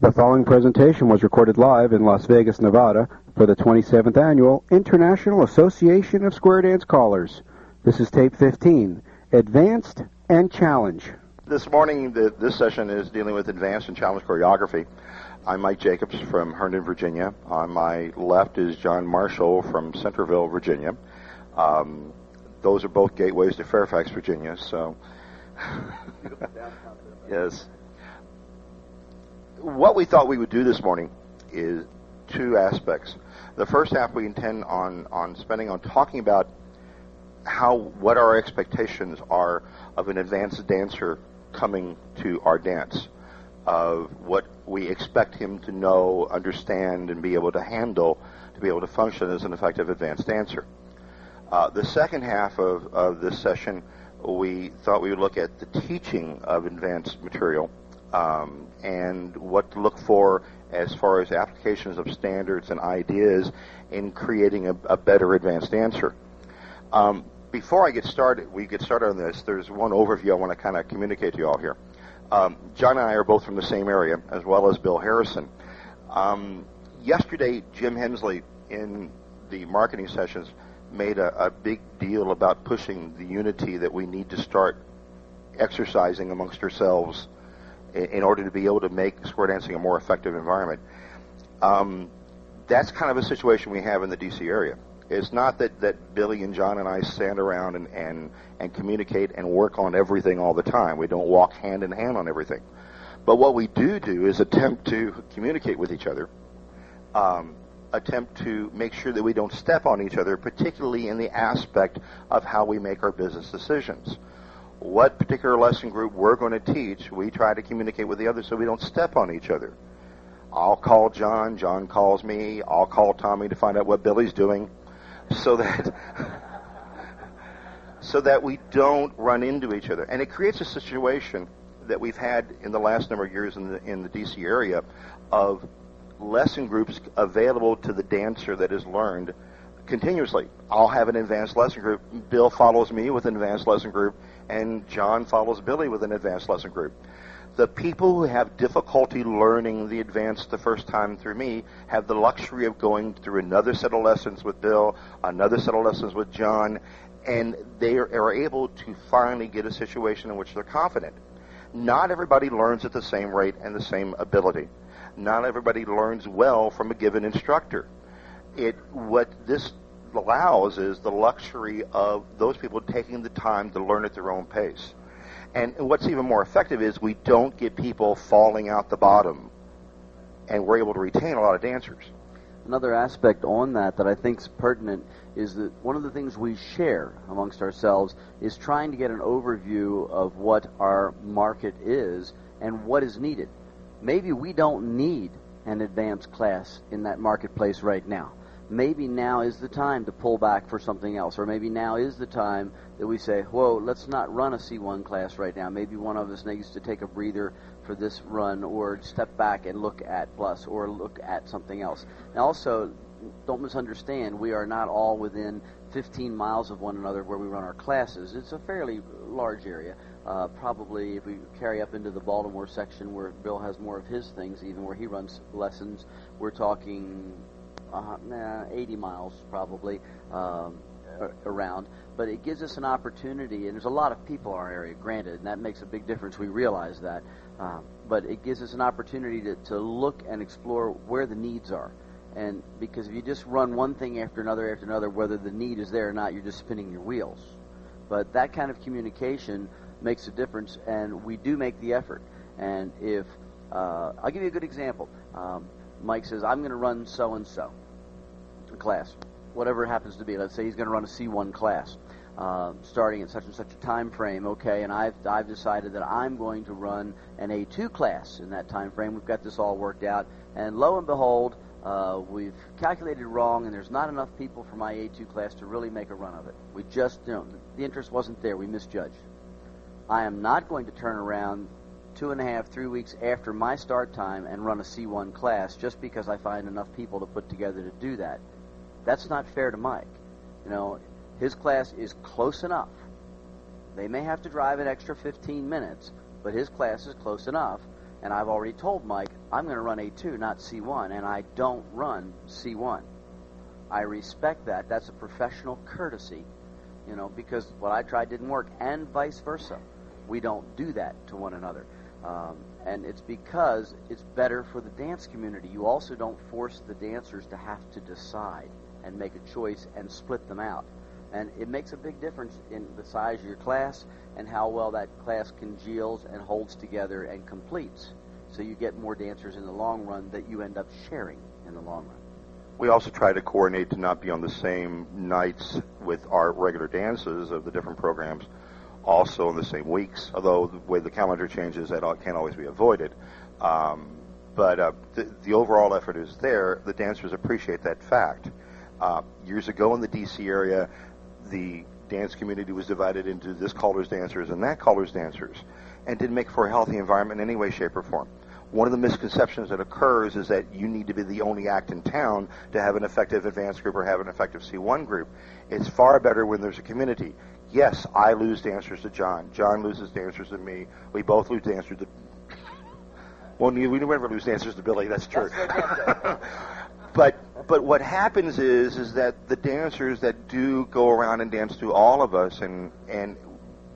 The following presentation was recorded live in Las Vegas, Nevada for the 27th Annual International Association of Square Dance Callers. This is tape 15, Advanced and Challenge. This morning, this session is dealing with Advanced and Challenge Choreography. I'm Mike Jacobs from Herndon, Virginia. On my left is John Marshall from Centerville, Virginia. Those are both gateways to Fairfax, Virginia, so... Yes. What we thought we would do this morning is two aspects. The first half we intend on spending on talking about what our expectations are of an advanced dancer coming to our dance, of what we expect him to know, understand, and be able to handle to be able to function as an effective advanced dancer. The second half of this session, we thought we would look at the teaching of advanced material and what to look for as far as applications of standards and ideas in creating a better advanced dancer. Before we get started on this, there's one overview I want to kind of communicate to you all here. John and I are both from the same area, as well as Bill Harrison. Yesterday, Jim Hensley, in the marketing sessions, made a big deal about pushing the unity that we need to start exercising amongst ourselves in order to be able to make square dancing a more effective environment. That's kind of a situation we have in the D.C. area. It's not that Billy and John and I stand around and communicate and work on everything all the time. We don't walk hand in hand on everything. But what we do is attempt to communicate with each other, attempt to make sure that we don't step on each other, particularly in the aspect of how we make our business decisions. What particular lesson group we're going to teach, we try to communicate with the other so we don't step on each other. I'll call John, John calls me, I'll call Tommy to find out what Billy's doing, so that we don't run into each other. And it creates a situation that we've had in the last number of years in the D.C. area of lesson groups available to the dancer that is learned continuously. I'll have an advanced lesson group. Bill follows me with an advanced lesson group, and John follows Billy with an advanced lesson group. The people who have difficulty learning the advanced the first time through me have the luxury of going through another set of lessons with Bill, another set of lessons with John, and they are able to finally get a situation in which they're confident. Not everybody learns at the same rate and the same ability. Not everybody learns well from a given instructor. What this allows is the luxury of those people taking the time to learn at their own pace. And what's even more effective is we don't get people falling out the bottom, and we're able to retain a lot of dancers. Another aspect on that I think is pertinent is that one of the things we share amongst ourselves is trying to get an overview of what our market is and what is needed. Maybe we don't need an advanced class in that marketplace right now. Maybe now is the time to pull back for something else, or maybe now is the time that we say, whoa, let's not run a C1 class right now. Maybe one of us needs to take a breather for this run, or step back and look at Plus, or look at something else. And also, don't misunderstand, we are not all within 15 miles of one another where we run our classes. It's a fairly large area. Probably if we carry up into the Baltimore section where Bill has more of his things, even where he runs lessons, we're talking 80 miles probably around. But it gives us an opportunity, and there's a lot of people in our area, granted, and that makes a big difference. We realize that. But it gives us an opportunity to look and explore where the needs are. And because if you just run one thing after another, whether the need is there or not, you're just spinning your wheels. But that kind of communication makes a difference, and we do make the effort. And if, I'll give you a good example. Mike says, I'm going to run so-and-so class, whatever it happens to be. Let's say he's going to run a C1 class, starting at such and such a time frame, okay, and I've decided that I'm going to run an A2 class in that time frame. We've got this all worked out, and lo and behold, we've calculated wrong, and there's not enough people for my A2 class to really make a run of it. We just, the interest wasn't there. We misjudged. I am not going to turn around 2.5, 3 weeks after my start time and run a C1 class just because I find enough people to put together to do that. That's not fair to Mike. His class is close enough. They may have to drive an extra 15 minutes, but his class is close enough, And I've already told Mike, I'm going to run A2, not C1, and I don't run C1. I respect that. That's a professional courtesy, you know, because what I tried didn't work, and vice versa. We don't do that to one another. And it's because it's better for the dance community. You also don't force the dancers to have to decide and make a choice and split them out. And it makes a big difference in the size of your class and how well that class congeals and holds together and completes. So you get more dancers in the long run that you end up sharing in the long run. We also try to coordinate to not be on the same nights with our regular dances of the different programs, also in the same weeks, although the way the calendar changes, that can't always be avoided. But the overall effort is there. The dancers appreciate that fact. Years ago in the D.C. area, the dance community was divided into this caller's dancers and that caller's dancers, and didn't make for a healthy environment in any way, shape, or form. One of the misconceptions that occurs is that you need to be the only act in town to have an effective advanced group or have an effective C1 group. It's far better when there's a community. Yes, I lose dancers to John. John loses dancers to me. We both lose dancers to... Well, we never lose dancers to Billy. That's true. But what happens is that the dancers that do go around and dance to all of us and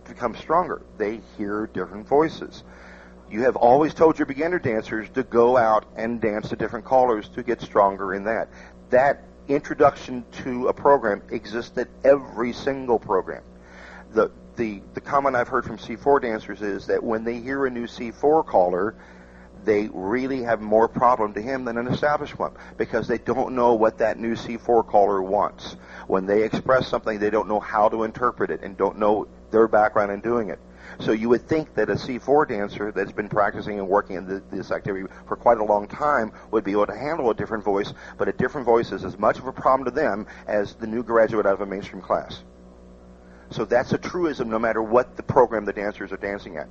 become stronger. They hear different voices. You have always told your beginner dancers to go out and dance to different callers to get stronger in that. That introduction to a program exists at every single program. The comment I've heard from C4 dancers is that when they hear a new C4 caller, they really have more problem to him than an established one because they don't know what that new C4 caller wants. When they express something, they don't know how to interpret it and don't know their background in doing it. So you would think that a C4 dancer that's been practicing and working in this activity for quite a long time would be able to handle a different voice, but a different voice is as much of a problem to them as the new graduate out of a mainstream class. So that's a truism no matter what the program the dancers are dancing at.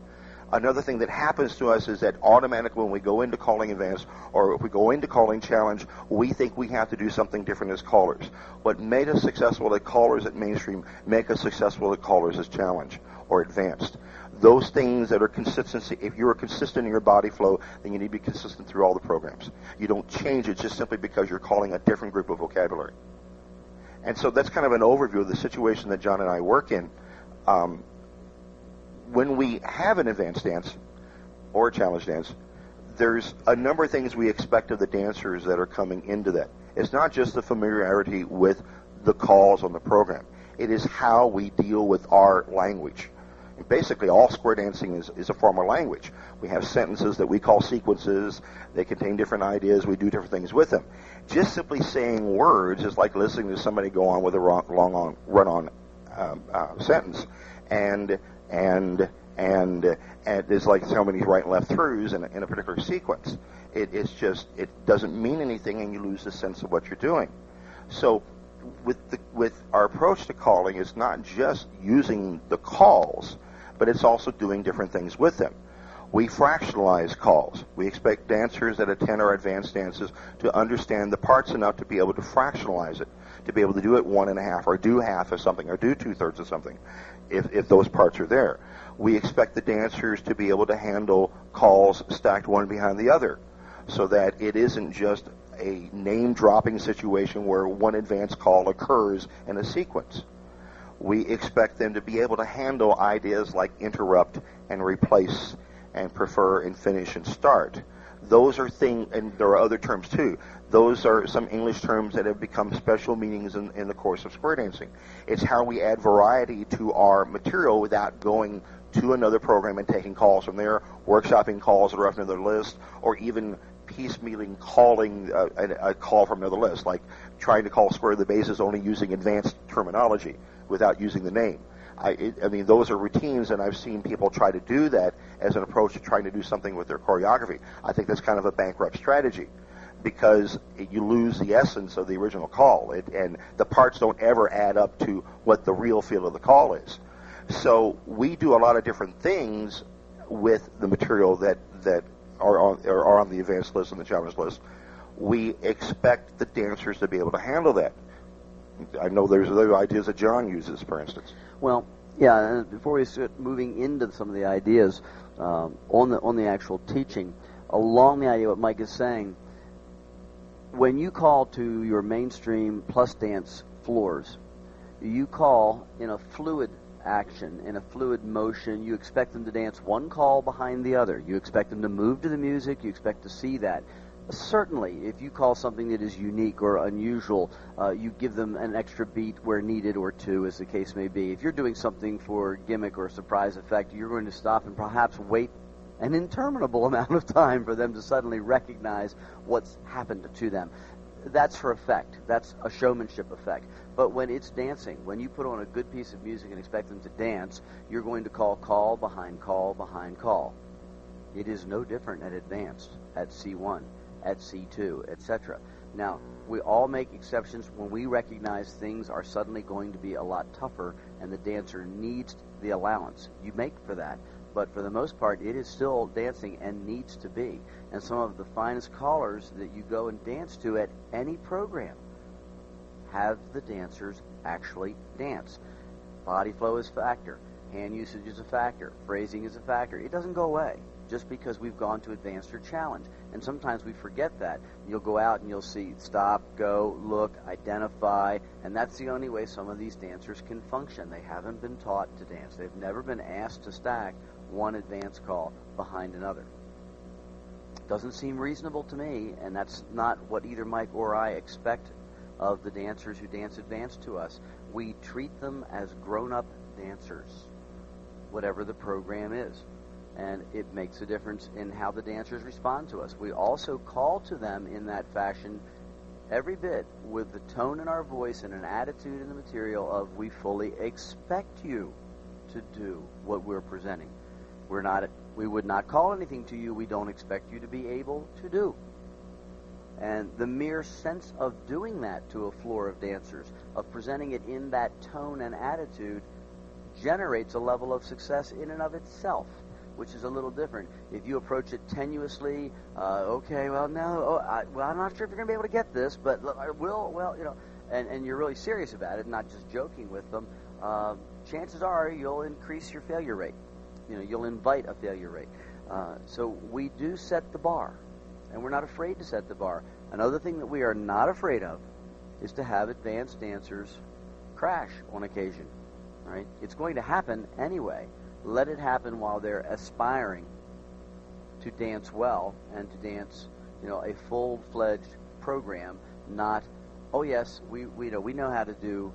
Another thing that happens to us is that automatically when we go into calling advanced or if we go into calling challenge, we think we have to do something different as callers. What made us successful at callers at mainstream make us successful at callers as challenge or advanced. Those things that are consistency, if you're consistent in your body flow, then you need to be consistent through all the programs. You don't change it just simply because you're calling a different group of vocabulary. And so that's kind of an overview of the situation that John and I work in. When we have an advanced dance or a challenge dance, there's a number of things we expect of the dancers that are coming into that. It's not just the familiarity with the calls on the program. It is how we deal with our language. And basically, all square dancing is a form of language. We have sentences that we call sequences. They contain different ideas. We do different things with them. Just simply saying words is like listening to somebody go on with a long run-on sentence. And it's like so many right and left throughs in a particular sequence. It doesn't mean anything, and you lose the sense of what you're doing. So with our approach to calling, it's not just using the calls, but it's also doing different things with them. We fractionalize calls. We expect dancers that attend our advanced dances to understand the parts enough to be able to fractionalize it, to be able to do it 1.5 or do half of something or do 2/3 of something, if those parts are there. We expect the dancers to be able to handle calls stacked one behind the other, so that it isn't just a name-dropping situation where one advanced call occurs in a sequence. We expect them to be able to handle ideas like interrupt and replace and prefer and finish and start. Those are things, and there are other terms too. Those are some English terms that have become special meanings in the course of square dancing. It's how we add variety to our material without going to another program and taking calls from there, workshopping calls that are off another list, or even piecemealing calling a call from another list, like trying to call square the bases only using advanced terminology without using the name. I mean, those are routines, and I've seen people try to do that as an approach to trying to do something with their choreography. I think that's kind of a bankrupt strategy, because you lose the essence of the original call, and the parts don't ever add up to what the real feel of the call is. So we do a lot of different things with the material that are on the advanced list and the challenge list. We expect the dancers to be able to handle that. I know there's other ideas that John uses, for instance. Well, yeah, and before we start moving into some of the ideas, on the actual teaching, along the idea of what Mike is saying. When you call to your mainstream plus dance floors, you call in a fluid action, in a fluid motion. You expect them to dance one call behind the other. You expect them to move to the music. You expect to see that. Certainly, if you call something that is unique or unusual, you give them an extra beat where needed, or two, as the case may be. If you're doing something for gimmick or surprise effect, you're going to stop and perhaps wait an interminable amount of time for them to suddenly recognize what's happened to them. That's for effect. That's a showmanship effect. But when it's dancing, when you put on a good piece of music and expect them to dance, you're going to call behind call behind call. It is no different at advanced, at C1, at C2, etc. Now, we all make exceptions when we recognize things are suddenly going to be a lot tougher and the dancer needs the allowance. You make for that. But for the most part, it is still dancing and needs to be. And some of the finest callers that you go and dance to at any program have the dancers actually dance. Body flow is a factor. Hand usage is a factor. Phrasing is a factor. It doesn't go away just because we've gone to advanced or challenge. And sometimes we forget that. You'll go out and you'll see stop, go, look, identify, and that's the only way some of these dancers can function. They haven't been taught to dance. They've never been asked to stack one advance call behind another. Doesn't seem reasonable to me, and that's not what either Mike or I expect of the dancers who dance advanced to us. We treat them as grown-up dancers, whatever the program is. And it makes a difference in how the dancers respond to us. We also call to them in that fashion every bit with the tone in our voice and an attitude in the material of we fully expect you to do what we're presenting. We would not call anything to you we don't expect you to be able to do. And the mere sense of doing that to a floor of dancers, of presenting it in that tone and attitude, generates a level of success in and of itself, which is a little different. If you approach it tenuously, okay, well, no, I'm not sure if you're going to be able to get this, but I will, well, and you're really serious about it, not just joking with them, chances are you'll increase your failure rate. You'll invite a failure rate. So we do set the bar, and we're not afraid to set the bar. Another thing that we are not afraid of is to have advanced dancers crash on occasion. Right? It's going to happen anyway. Let it happen while they're aspiring to dance well and to dance, a full-fledged program. Not, oh yes, we know how to do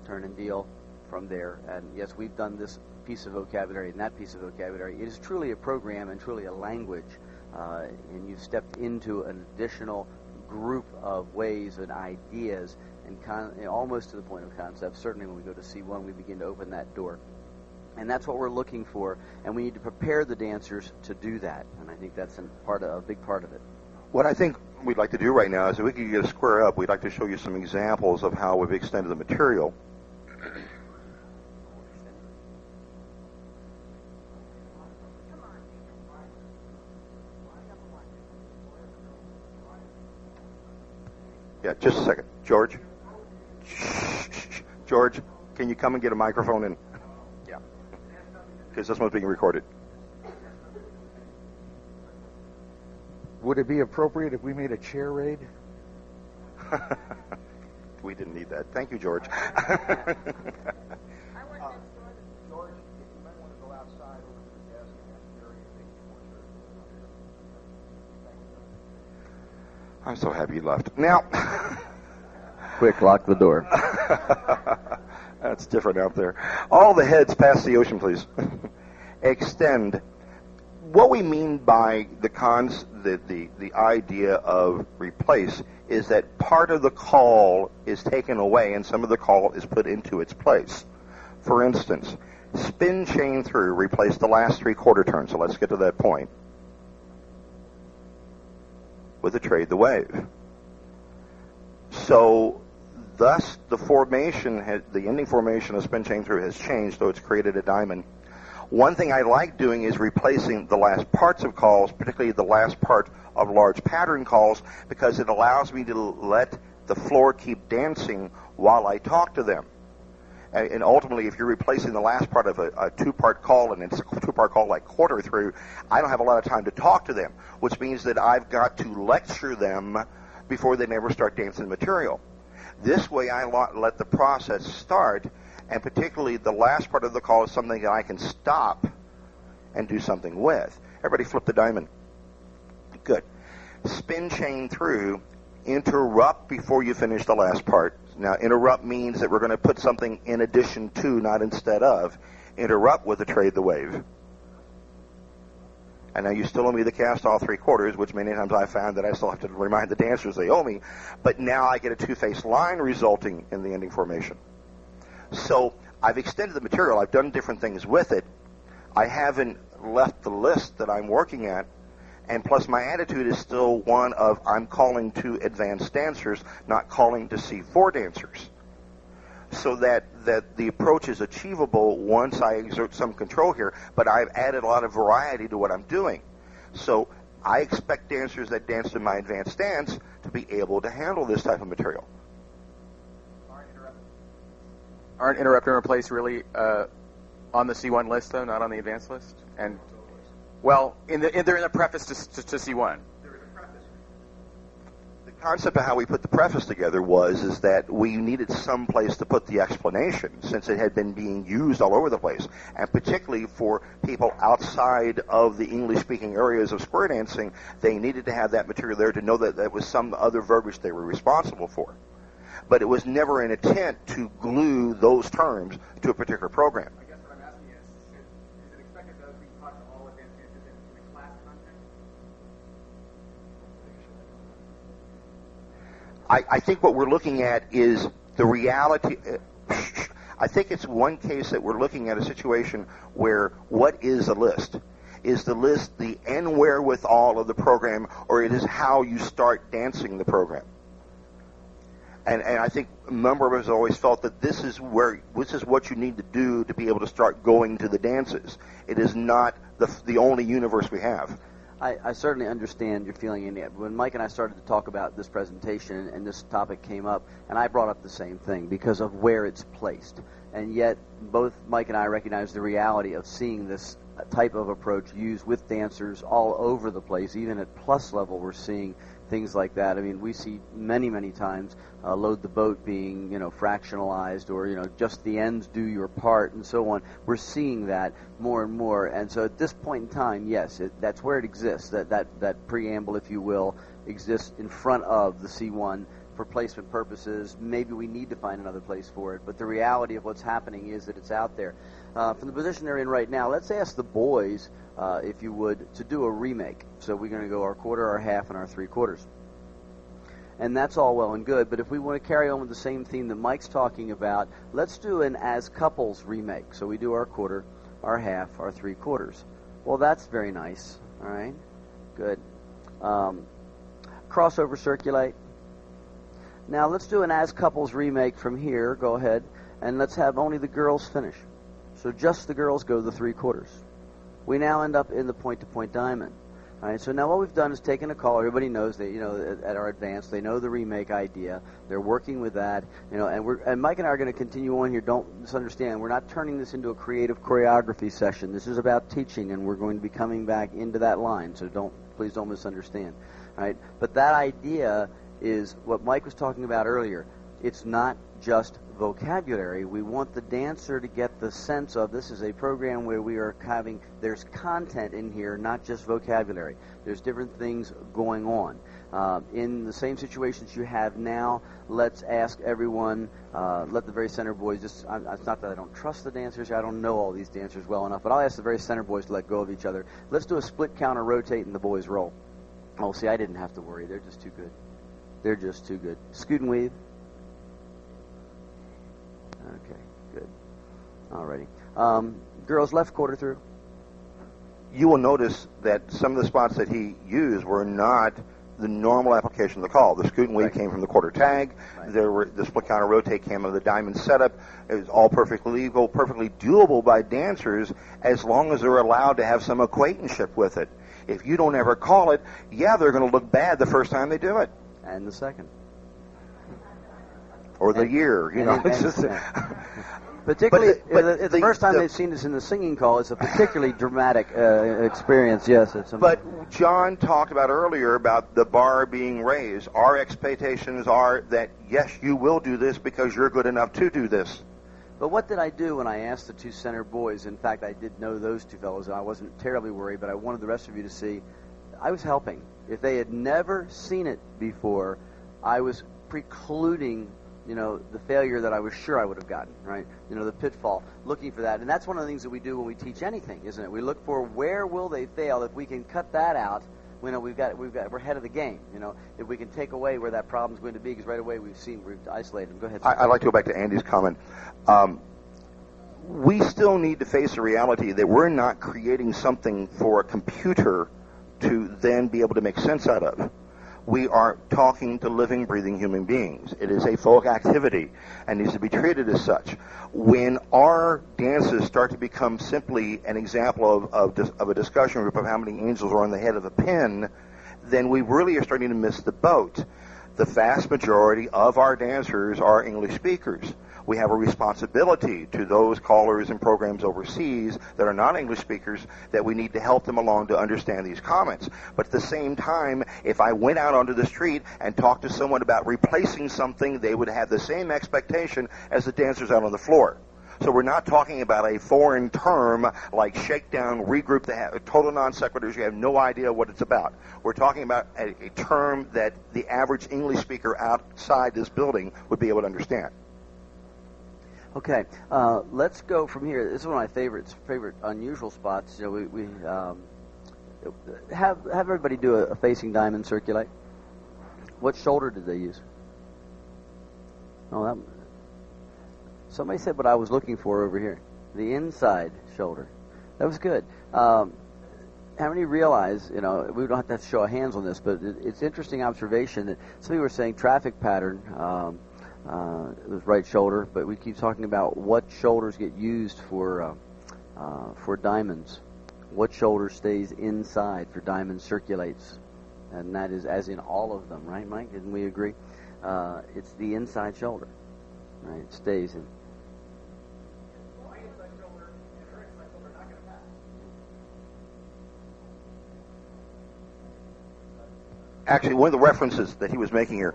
turn and deal from there, and yes, we've done this piece of vocabulary and that piece of vocabulary. It is truly a program and truly a language, and you've stepped into an additional group of ways and ideas, and almost to the point of concept. Certainly when we go to C1, we begin to open that door. And that's what we're looking for, and we need to prepare the dancers to do that, and I think that's a big part of it. What I think we'd like to do right now is if we could get a square up, we'd like to show you some examples of how we've extended the material. Yeah, just a second. George? George, can you come and get a microphone and... Yeah. Because this one's being recorded. Would it be appropriate if we made a chair raid? We didn't need that. Thank you, George. I went next door. George, you might want to go outside over to the desk and ask Jerry if they can more chairs. I'm so happy you left. Now... Quick, lock the door. That's different out there. All the heads past the ocean, please. Extend. What we mean by the idea of replace is that part of the call is taken away and some of the call is put into its place. For instance, spin chain through, replace the last 3/4 turn. So let's get to that point. With a trade the wave. So thus the ending formation of spin chain through has changed, though it's created a diamond. One thing I like doing is replacing the last parts of calls, particularly the last part of large pattern calls, because it allows me to let the floor keep dancing while I talk to them. And ultimately, if you're replacing the last part of a two-part call, and it's a two-part call like quarter through, I don't have a lot of time to talk to them, which means that I've got to lecture them before they never start dancing the material. This way, I let the process start, and particularly the last part of the call is something that I can stop and do something with. Everybody flip the diamond. Good. Spin chain through, interrupt before you finish the last part. Now, interrupt means that we're going to put something in addition to, not instead of. Interrupt with a trade the wave. And now you still owe me the cast all three quarters, which many times I found that I still have to remind the dancers they owe me. But now I get a two-faced line resulting in the ending formation. So I've extended the material. I've done different things with it. I haven't left the list that I'm working at. And plus, my attitude is still one of I'm calling to advanced dancers, not calling to C4 dancers. So that the approach is achievable once I exert some control here, but I've added a lot of variety to what I'm doing. So I expect dancers that dance in my advanced dance to be able to handle this type of material. Aren't interrupt and replace really on the C1 list, though, not on the advanced list? And well, they're in the preface to C1. There is a preface. The concept of how we put the preface together is that we needed some place to put the explanation, since it had been being used all over the place, and particularly for people outside of the English-speaking areas of square dancing, they needed to have that material there to know that there was some other verbiage they were responsible for. But it was never an attempt to glue those terms to a particular program. I guess what I'm asking is it expected that we talk to all advanced dancers in the class context? I think what we're looking at is the reality. I think it's one case that we're looking at a situation where what is a list? Is the list the end wherewithal of the program, or it is how you start dancing the program? And I think a number of us always felt that this is what you need to do to be able to start going to the dances. It is not the only universe we have. I certainly understand your feeling in it. When Mike and I started to talk about this presentation and this topic came up, and I brought up the same thing because of where it's placed. And yet, both Mike and I recognize the reality of seeing this type of approach used with dancers all over the place. Even at plus level, we're seeing things like that. I mean, we see many, many times load the boat being, fractionalized, or, just the ends do your part and so on. We're seeing that more and more. And so at this point in time, yes, that's where it exists. That preamble, if you will, exists in front of the C1 for placement purposes. Maybe we need to find another place for it. But the reality of what's happening is that it's out there. From the position they're in right now, let's ask the boys, if you would, to do a remake. So we're going to go our quarter, our half, and our three quarters. And that's all well and good, but if we want to carry on with the same theme that Mike's talking about, let's do an as couples remake. So we do our quarter, our half, our three quarters. Well, that's very nice. All right, good. Crossover circulate. Now let's do an as couples remake from here. Go ahead, and let's have only the girls finish. So just the girls go the three quarters. We now end up in the point-to-point diamond. All right, so now what we've done is taken a call. Everybody knows that, at our advance, they know the remake idea. They're working with that, and Mike and I are going to continue on here. Don't misunderstand. We're not turning this into a creative choreography session. This is about teaching, and we're going to be coming back into that line. So please don't misunderstand. All right, but that idea is what Mike was talking about earlier. It's not just vocabulary. We want the dancer to get the sense of this is a program where we are there's content in here, not just vocabulary. There's different things going on. In the same situations you have now, let's ask everyone, let the very center boys it's not that I don't trust the dancers, I don't know all these dancers well enough, but I'll ask the very center boys to let go of each other. Let's do a split counter rotate and the boys roll. Oh, see, I didn't have to worry. They're just too good. They're just too good. Scoot and weave. Okay, good. Alrighty. Girls left quarter through. You will notice that some of the spots that he used were not the normal application of the call. The scoot and weave came from the quarter tag. Right. The split counter rotate came out of the diamond setup. It was all perfectly legal, perfectly doable by dancers as long as they're allowed to have some acquaintanceship with it. If you don't ever call it, they're going to look bad the first time they do it. And the second. Or the year, But Particularly, But the first time they've seen us in the singing call, it's a particularly dramatic experience. Yes, it's. But John talked about earlier about the bar being raised. Our expectations are that yes, you will do this because you're good enough to do this. But what did I do when I asked the two center boys? In fact, I did know those two fellows, and I wasn't terribly worried, but I wanted the rest of you to see I was helping. If they had never seen it before, I was precluding, the failure that I was sure I would have gotten, right? The pitfall, looking for that. And that's one of the things that we do when we teach anything, isn't it? We look for where will they fail. If we can cut that out, we're ahead of the game. If we can take away where that problem's going to be, because right away we've isolated them. Go ahead. I'd like to go back to Andy's comment. We still need to face the reality that we're not creating something for a computer to then be able to make sense out of. We are talking to living, breathing human beings. It is a folk activity and needs to be treated as such. When our dances start to become simply an example of a discussion group of how many angels are on the head of a pin, then we really are starting to miss the boat. The vast majority of our dancers are English speakers. We have a responsibility to those callers and programs overseas that are not English speakers that we need to help them along to understand these comments. But at the same time, if I went out onto the street and talked to someone about replacing something, they would have the same expectation as the dancers out on the floor. So we're not talking about a foreign term like shakedown, regroup, total non sequiturs. You have no idea what it's about. We're talking about a term that the average English speaker outside this building would be able to understand. Okay, let's go from here. This is one of my favorite unusual spots. We have everybody do a facing diamond circulate. What shoulder did they use? Oh, somebody said what I was looking for over here. The inside shoulder. That was good. How many realize, we don't have to show hands on this, but it's interesting observation that some people were saying traffic pattern, it was right shoulder, but we keep talking about what shoulders get used for diamonds. What shoulder stays inside for diamond circulates? And that is as in all of them, right, Mike? Didn't we agree? It's the inside shoulder, right? It stays in. Actually, one of the references that he was making here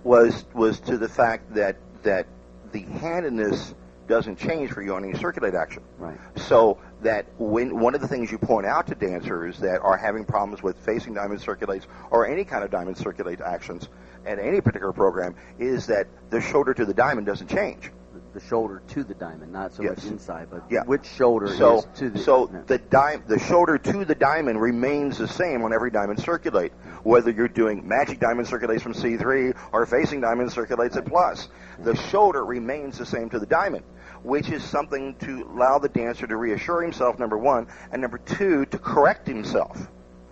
was to the fact that the handedness doesn't change for you on any circulate action. Right. So that when one of the things you point out to dancers that are having problems with facing diamond circulates or any kind of diamond circulate actions at any particular program is that the shoulder to the diamond doesn't change. The shoulder to the diamond, not so much inside, but yeah. Which shoulder is to the... So the shoulder to the diamond remains the same on every diamond circulate, whether you're doing magic diamond circulates from C3 or facing diamond circulates at plus. The shoulder remains the same to the diamond, which is something to allow the dancer to reassure himself, number one, and number two, to correct himself.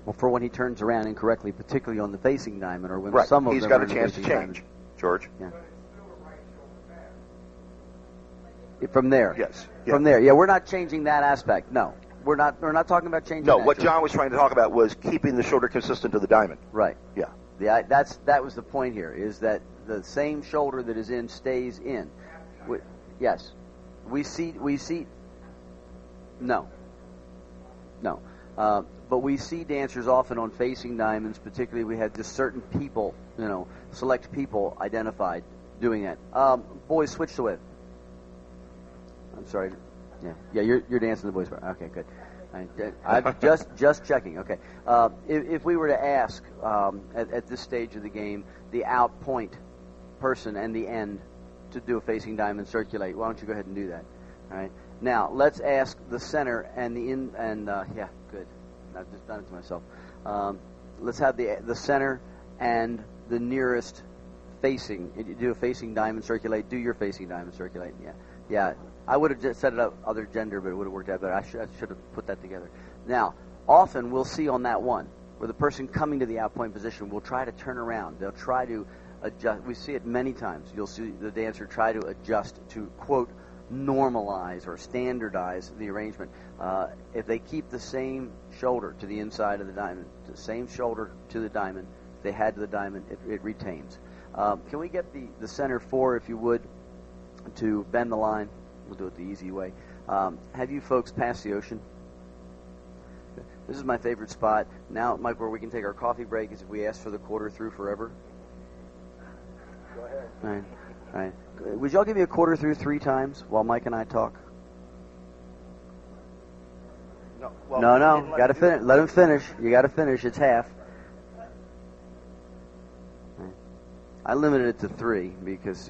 Well, for when he turns around incorrectly, particularly on the facing diamond, or when right. some of He's them got are a chance to change. Diamond. George? Yeah. From there. Yes. From there. Yeah, we're not changing that aspect. No. We're not talking about changing that. No, what John was trying to talk about was keeping the shoulder consistent to the diamond. Right. Yeah. That was the point here, is that the same shoulder that is in stays in. Yes. We see no. But we see dancers often on facing diamonds, particularly we had just certain people, select people identified doing that. Boys, switch to it. I'm sorry. Yeah. You're dancing the boys' part. Okay, good. I'm just checking. Okay. If we were to ask at this stage of the game the out point person and the end to do a facing diamond circulate, why don't you go ahead and do that? All right. Now let's ask the center and the in and yeah, good. I've just done it to myself. Let's have the center and the nearest facing. You do a facing diamond circulate. Do your facing diamond circulate. Yeah. I would have just set it up other gender, but it would have worked out better. I should have put that together. Now, often we'll see on that one where the person coming to the out point position will try to turn around. They'll try to adjust. We see it many times. You'll see the dancer try to adjust to, quote, normalize or standardize the arrangement. If they keep the same shoulder to the inside of the diamond, the same shoulder to the diamond, if they had to the diamond, it retains. Can we get the center 4, if you would, to bend the line. We'll do it the easy way. Have you folks passed the ocean? This is my favorite spot. Now, Mike, where we can take our coffee break is if we ask for the quarter through forever. Go ahead. All right. Would y'all give me a quarter through 3 times while Mike and I talk? No. Well, No. Got to finish. Let him finish. You got to finish. It's half. I limited it to 3 because,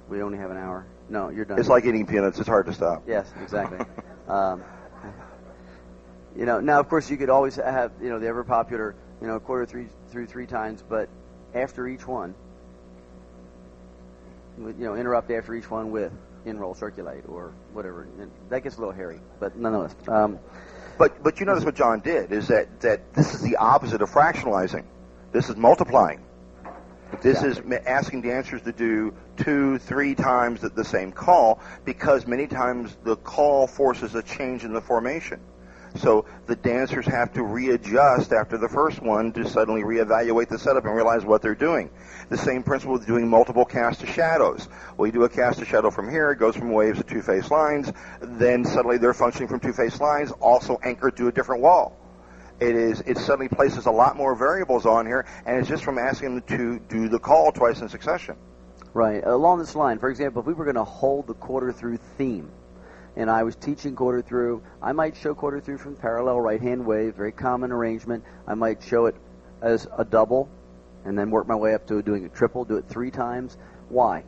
we only have an hour. No, you're done. It's like eating peanuts. It's hard to stop. Yes, exactly. Now, of course, you could always have, the ever popular, quarter through 3 times, but after each one, interrupt after each one with in-roll, circulate, or whatever. That gets a little hairy, but nonetheless. But you notice what John did is that this is the opposite of fractionalizing. This is multiplying. This is asking dancers to do 2, 3 times the same call, because many times the call forces a change in the formation. So the dancers have to readjust after the first one to suddenly reevaluate the setup and realize what they're doing. The same principle with doing multiple cast of shadows. We do a cast of shadow from here, it goes from waves to two-face lines, then suddenly they're functioning from two-face lines, also anchored to a different wall. It suddenly places a lot more variables on here, and it's just from asking them to do the call twice in succession. Right. Along this line, for example, if we were going to hold the quarter through theme, and I was teaching quarter through, I might show quarter through from parallel right-hand wave, very common arrangement. I might show it as a double, and then work my way up to doing a triple, do it 3 times. Why?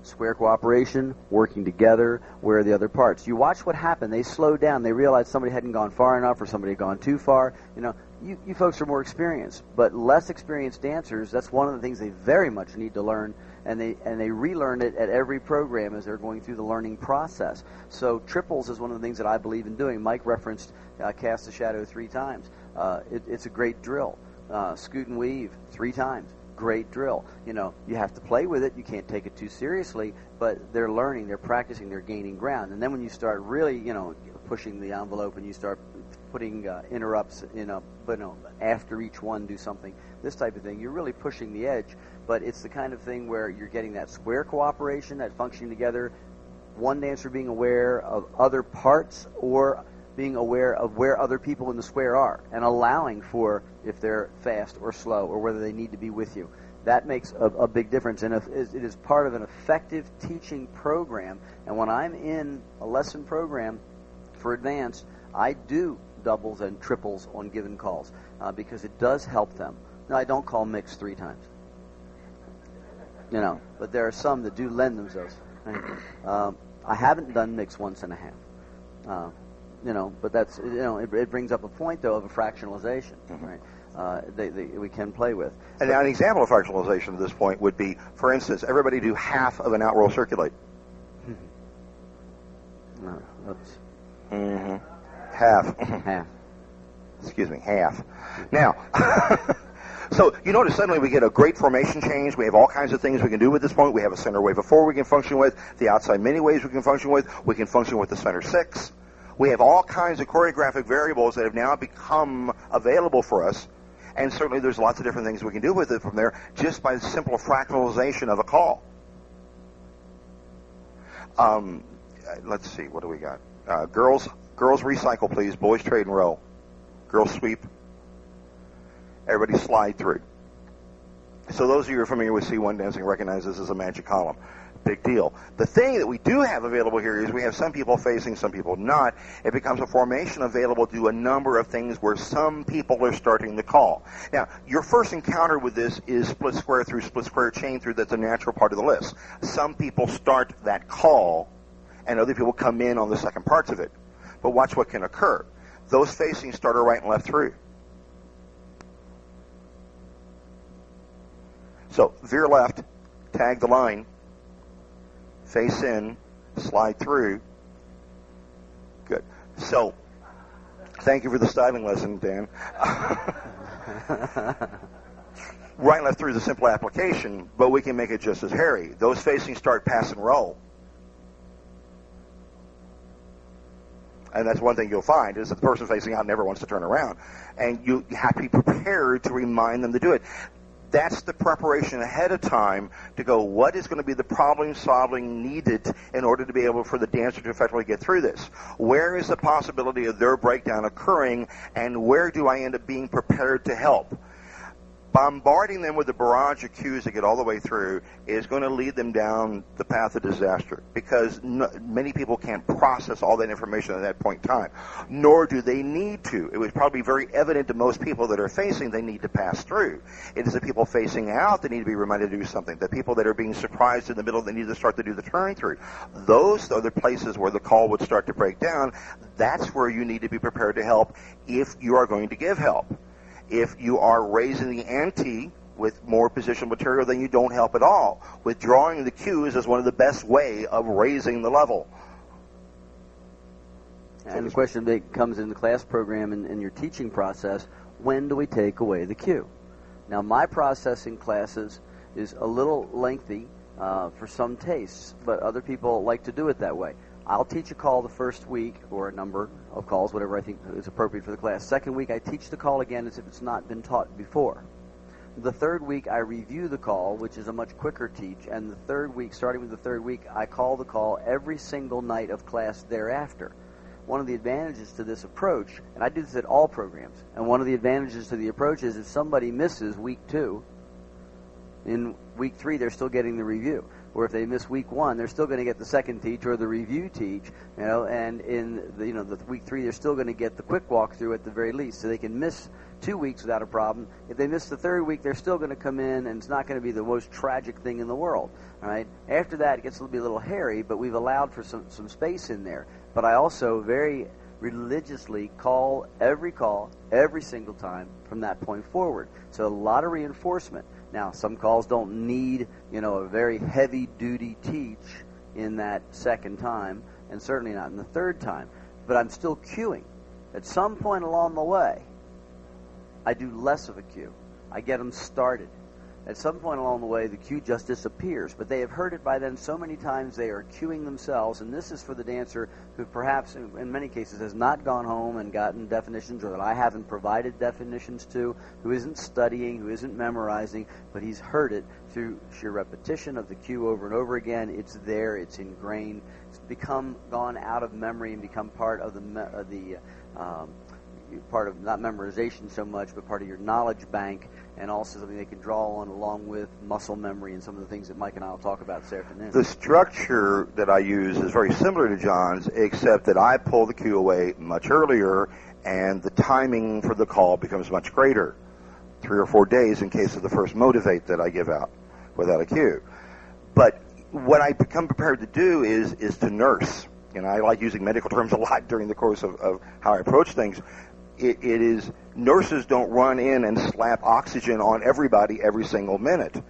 Square cooperation, working together, where are the other parts? You watch what happened. They slowed down. They realized somebody hadn't gone far enough or somebody had gone too far. You folks are more experienced, but less experienced dancers, that's one of the things they very much need to learn, and they relearn it at every program as they're going through the learning process. So triples is one of the things that I believe in doing. Mike referenced cast the shadow 3 times. It's a great drill. Scoot and weave 3 times. Great drill. You have to play with it. You can't take it too seriously, but they're learning, they're practicing, they're gaining ground. And then when you start really, pushing the envelope and you start putting interrupts after each one do something, this type of thing, you're really pushing the edge. But it's the kind of thing where you're getting that square cooperation, that functioning together, one dancer being aware of other parts or being aware of where other people in the square are and allowing for if they're fast or slow or whether they need to be with you. That makes a big difference, and it is part of an effective teaching program. And when I'm in a lesson program for advanced, I do doubles and triples on given calls because it does help them. Now, I don't call mix 3 times, but there are some that do lend themselves. I haven't done mix once and a half. But that's, it brings up a point, though, of a fractionalization, right? We can play with. And now an example of fractionalization at this point would be, for instance, everybody do half of an out-roll circulate. Oops. Mm-hmm. Half. Half. Excuse me, half. Now, so you notice suddenly we get a great formation change. We have all kinds of things we can do at this point. We have a center wave of 4 we can function with, the outside mini waves we can function with. We can function with the center 6. We have all kinds of choreographic variables that have now become available for us, and certainly there's lots of different things we can do with it from there just by the simple fractalization of a call. Let's see, what do we got? Girls recycle, please. Boys trade and row. Girls sweep. Everybody slide through. So those of you who are familiar with C1 dancing recognize this as a magic column. Big deal. The thing that we do have available here is we have some people facing, some people not. It becomes a formation available to do a number of things where some people are starting the call. Now, your first encounter with this is split square through, split square chain through. That's a natural part of the list. Some people start that call, and other people come in on the second parts of it. But watch what can occur. Those facing start a right and left through. So, veer left, tag the line, face in, slide through. Good. So, thank you for the styling lesson, Dan. Right and left through is a simple application, but we can make it just as hairy. Those facing start pass and roll. And that's one thing you'll find is that the person facing out never wants to turn around. And you have to be prepared to remind them to do it. That's the preparation ahead of time to go, what is going to be the problem solving needed in order to be able for the dancer to effectively get through this? Where is the possibility of their breakdown occurring, and where do I end up being prepared to help? Bombarding them with a barrage of cues to get all the way through is going to lead them down the path of disaster, because many people can't process all that information at that point in time, nor do they need to. It was probably very evident to most people that are facing they need to pass through. It is the people facing out that need to be reminded to do something. The people that are being surprised in the middle that need to start to do the turn through. Those are the places where the call would start to break down. That's where you need to be prepared to help if you are going to give help. If you are raising the ante with more positional material, then you don't help at all. Withdrawing the cues is one of the best way of raising the level. And the question that comes in the class program and in your teaching process, when do we take away the cue? Now, my process in classes is a little lengthy for some tastes, but other people like to do it that way. I'll teach a call the first week, or a number of calls, whatever I think is appropriate for the class. Second week, I teach the call again as if it's not been taught before. The third week, I review the call, which is a much quicker teach. And the third week, starting with the third week, I call the call every single night of class thereafter. One of the advantages to this approach, and I do this at all programs, and one of the advantages to the approach is if somebody misses week 2, in week 3, they're still getting the review. Or if they miss week 1, they're still going to get the second teach or the review teach, and in the week 3, they're still going to get the quick walkthrough at the very least. So they can miss 2 weeks without a problem. If they miss the third week, they're still going to come in, and it's not going to be the most tragic thing in the world. All right. After that, it gets to be a little hairy, but we've allowed for some space in there. But I also very religiously call every single time from that point forward. So a lot of reinforcement. Now, some calls don't need, a very heavy-duty teach in that second time, and certainly not in the third time. But I'm still cueing. At some point along the way, I do less of a cue. I get them started. At some point along the way, the cue just disappears. But they have heard it by then so many times they are cueing themselves, and this is for the dancer who perhaps, in many cases, has not gone home and gotten definitions, or that I haven't provided definitions to, who isn't studying, who isn't memorizing, but he's heard it through sheer repetition of the cue over and over again. It's there, it's ingrained, it's gone out of memory and become part of part of not memorization so much, but part of your knowledge bank, and also something they can draw on along with muscle memory and some of the things that Mike and I will talk about this afternoon. The structure that I use is very similar to John's, except that I pull the cue away much earlier, and the timing for the call becomes much greater. 3 or 4 days in case of the first motivate that I give out without a cue. But what I become prepared to do is to nurse. I like using medical terms a lot during the course of how I approach things. It is, nurses don't run in and slap oxygen on everybody every single minute.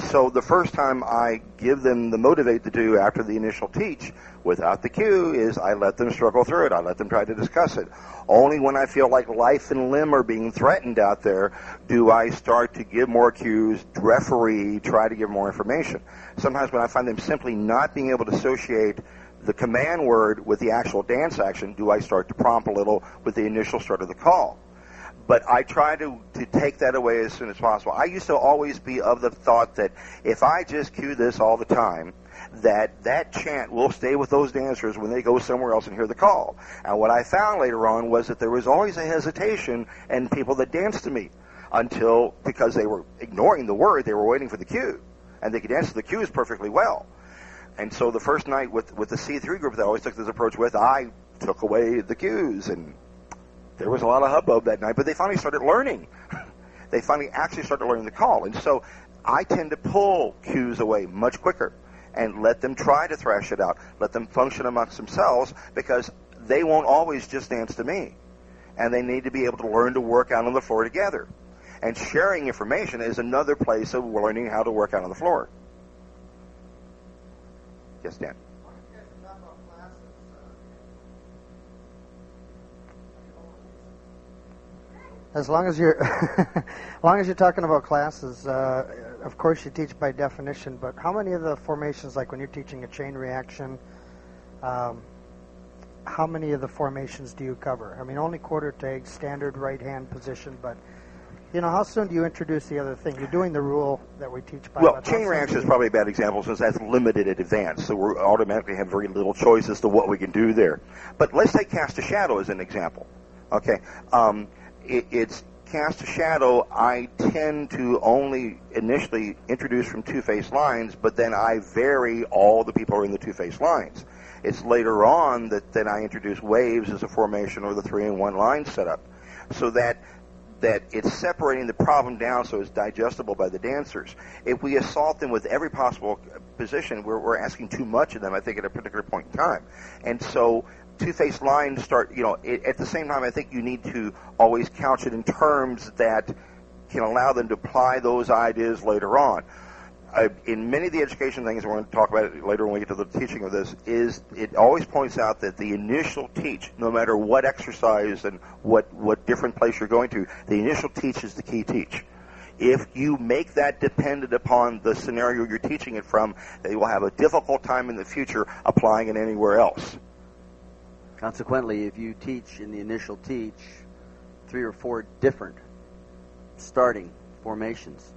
So the first time I give them the motivate to do after the initial teach without the cue is I let them struggle through it. I let them try to discuss it. Only when I feel like life and limb are being threatened out there do I start to give more cues, referee, try to give more information. Sometimes when I find them simply not being able to associate the command word with the actual dance action, do I start to prompt a little with the initial start of the call. But I try to take that away as soon as possible. I used to always be of the thought that if I just cue this all the time, that chant will stay with those dancers when they go somewhere else and hear the call. And what I found later on was that there was always a hesitation in people that danced to me because they were ignoring the word, they were waiting for the cue. And they could dance to the cues perfectly well. And so the first night with the C3 group that I always took this approach with, I took away the cues, and there was a lot of hubbub that night, but they finally started learning. They finally actually started learning the call. And so I tend to pull cues away much quicker and let them try to thrash it out, let them function amongst themselves, because they won't always just dance to me. And they need to be able to learn to work out on the floor together. And sharing information is another place of learning how to work out on the floor. Yes, Dan. As long as you're, talking about classes, of course you teach by definition. But how many of the formations, like when you're teaching a chain reaction, how many of the formations do you cover? I mean, only quarter tags, standard right hand position, but How soon do you introduce the other thing? You're doing the rule that we teach by. Well, chain reaction is probably a bad example since that's limited at advance, so we automatically have very little choice as to what we can do there. But let's take cast a shadow as an example. Okay, it's cast a shadow. I tend to only initially introduce from two-face lines, but then I vary all the people who are in the two-face lines. It's later on that then I introduce waves as a formation or the 3-in-1 line setup, so that it's separating the problem down so it's digestible by the dancers. If we assault them with every possible position, we're asking too much of them, I think, at a particular point in time. And so two-face lines start, at the same time, I think you need to always couch it in terms that can allow them to apply those ideas later on. In many of the education things, we're going to talk about it later when we get to the teaching of this, is it always points out that the initial teach, no matter what exercise and what different place you're going to, the initial teach is the key teach. If you make that dependent upon the scenario you're teaching it from, they will have a difficult time in the future applying it anywhere else. Consequently, if you teach in the initial teach 3 or 4 different starting formations,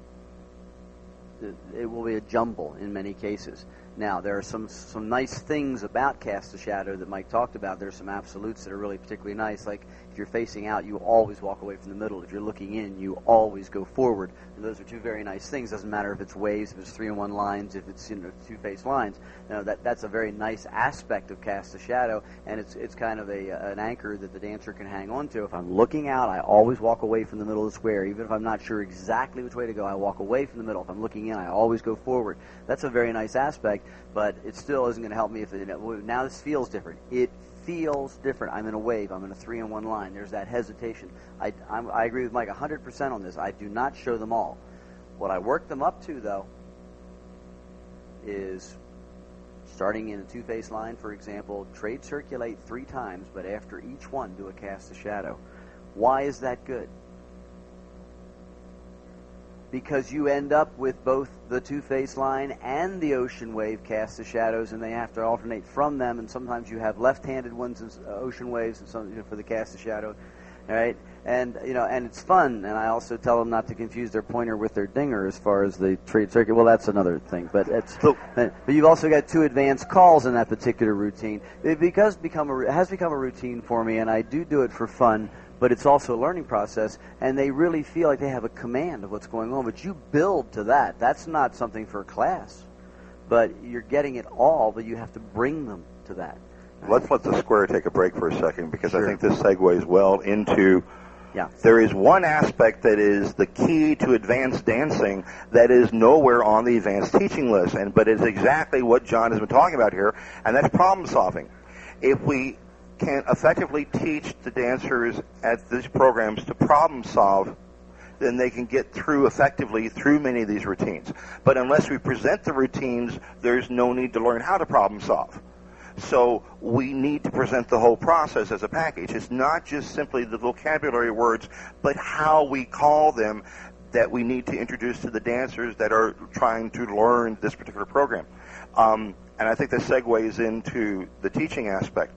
it will be a jumble in many cases. Now, there are some nice things about Cast a Shadow that Mike talked about. There's some absolutes that are really particularly nice. Like, if you're facing out, you always walk away from the middle. If you're looking in, you always go forward. And those are 2 very nice things. Doesn't matter if it's waves, if it's 3-in-1 lines, if it's two-face lines. That's a very nice aspect of Cast a Shadow, and it's kind of an anchor that the dancer can hang on to. If I'm looking out, I always walk away from the middle of the square. Even if I'm not sure exactly which way to go, I walk away from the middle. If I'm looking in, I always go forward. That's a very nice aspect, but it still isn't going to help me if now this feels different. It feels different. I'm in a wave. I'm in a 3-in-1 line. There's that hesitation. I agree with Mike 100% on this. I do not show them all. What I work them up to, though, is starting in a two-face line, for example, trade circulate 3 times, but after each one, do a Cast a Shadow. Why is that good? Because you end up with both the two-face line and the ocean wave Cast a Shadows, and they have to alternate from them, and sometimes you have left-handed ones as ocean waves and some for the Cast a Shadow, all right? And and it's fun, and I also tell them not to confuse their pointer with their dinger as far as the trade circuit. Well, that's another thing, but but you've also got 2 advanced calls in that particular routine. It has become a routine for me, and I do it for fun. But it's also a learning process, and they really feel like they have a command of what's going on. But you build to that. That's not something for a class. But you're getting it all, but you have to bring them to that. Let's let the square take a break for a second, because Sure. I think this segues well into... Yeah. There is one aspect that is the key to advanced dancing that is nowhere on the advanced teaching list, but it's exactly what John has been talking about here, and that's problem solving. If we can effectively teach the dancers at these programs to problem solve, then they can get through effectively through many of these routines. But unless we present the routines, there's no need to learn how to problem solve. So we need to present the whole process as a package. It's not just simply the vocabulary words, but how we call them that we need to introduce to the dancers that are trying to learn this particular program. And I think that segues into the teaching aspect.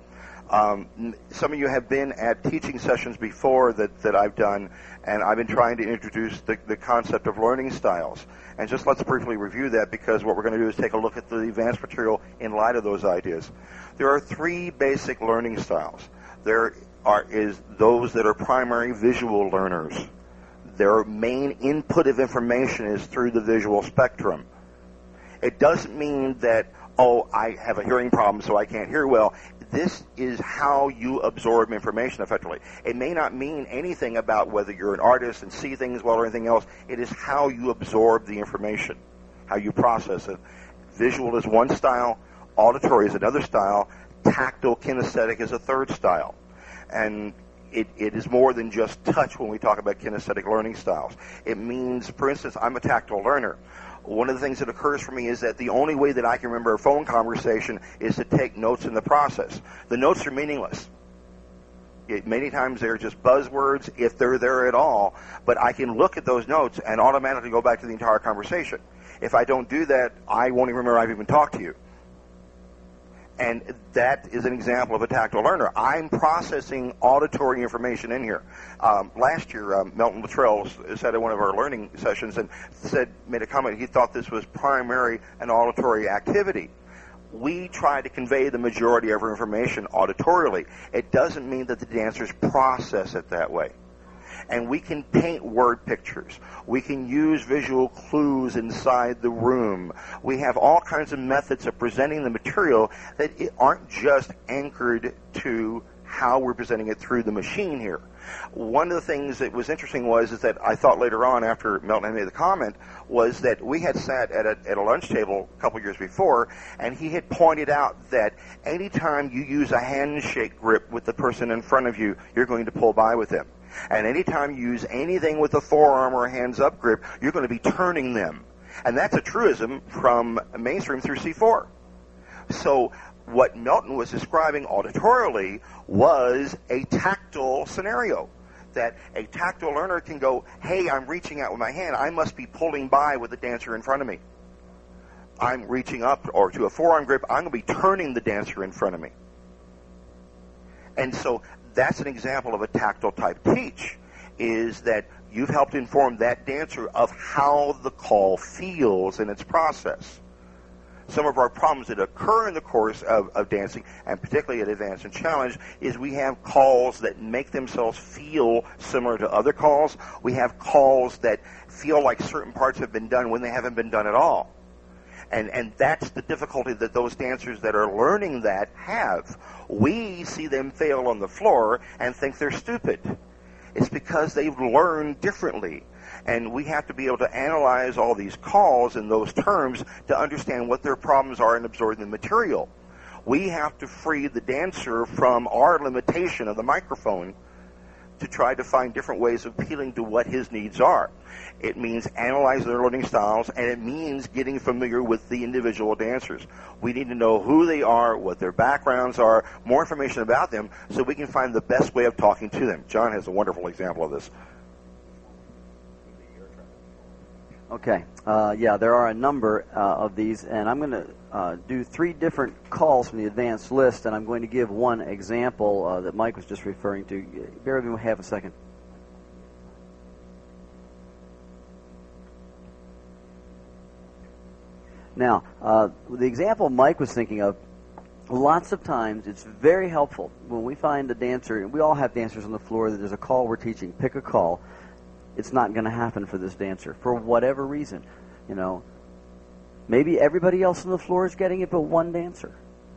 Some of you have been at teaching sessions before that I've done, and I've been trying to introduce the concept of learning styles. And just let's briefly review that, because what we're going to do is take a look at the advanced material in light of those ideas. There are 3 basic learning styles. There is those that are primary visual learners. Their main input of information is through the visual spectrum. It doesn't mean that, I have a hearing problem so I can't hear well. This is how you absorb information effectively. It may not mean anything about whether you're an artist and see things well or anything else. It is how you absorb the information, how you process it. Visual is one style, auditory is another style, tactile kinesthetic is a third style. And it is more than just touch when we talk about kinesthetic learning styles. It means, for instance, I'm a tactile learner. One of the things that occurs for me is that the only way that I can remember a phone conversation is to take notes in the process. The notes are meaningless. Many times they're just buzzwords, if they're there at all, but I can look at those notes and automatically go back to the entire conversation. If I don't do that, I won't even remember I've even talked to you. And that is an example of a tactile learner. I'm processing auditory information in here. Last year, Melton Luttrell said at one of our learning sessions and made a comment, he thought this was primary an auditory activity. We try to convey the majority of our information auditorily. It doesn't mean that the dancers process it that way. And we can paint word pictures. We can use visual clues inside the room. We have all kinds of methods of presenting the material that aren't just anchored to how we're presenting it through the machine here. One of the things that was interesting is that I thought later on, after Melton had made the comment, was that we had sat at a lunch table a couple years before, and he had pointed out that anytime you use a handshake grip with the person in front of you, you're going to pull by with them. And anytime you use anything with a forearm or a hands-up grip, you're going to be turning them. And that's a truism from mainstream through C4. So what Melton was describing auditorially was a tactile scenario. That a tactile learner can go, hey, I'm reaching out with my hand. I must be pulling by with the dancer in front of me. I'm reaching up or to a forearm grip. I'm going to be turning the dancer in front of me. And so that's an example of a tactile type teach, is that you've helped inform that dancer of how the call feels in its process. Some of our problems that occur in the course of dancing, and particularly at Advanced and Challenge, is we have calls that make themselves feel similar to other calls. We have calls that feel like certain parts have been done when they haven't been done at all. And that's the difficulty that those dancers that are learning that have. We see them fail on the floor and think they're stupid. It's because they've learned differently. And we have to be able to analyze all these calls in those terms to understand what their problems are in absorbing the material. We have to free the dancer from our limitation of the microphone to try to find different ways of appealing to what his needs are. It means analyzing their learning styles, and it means getting familiar with the individual dancers. We need to know who they are, what their backgrounds are, more information about them, so we can find the best way of talking to them. John has a wonderful example of this. Okay. Yeah, there are a number of these, and I'm going to do 3 different calls from the advanced list, and I'm going to give one example that Mike was just referring to. Bear with me half a second. Now, the example Mike was thinking of, lots of times it's very helpful when we find a dancer, and we all have dancers on the floor, that there's a call we're teaching, pick a call. It's not going to happen for this dancer for whatever reason. You know, maybe everybody else on the floor is getting it but one dancer,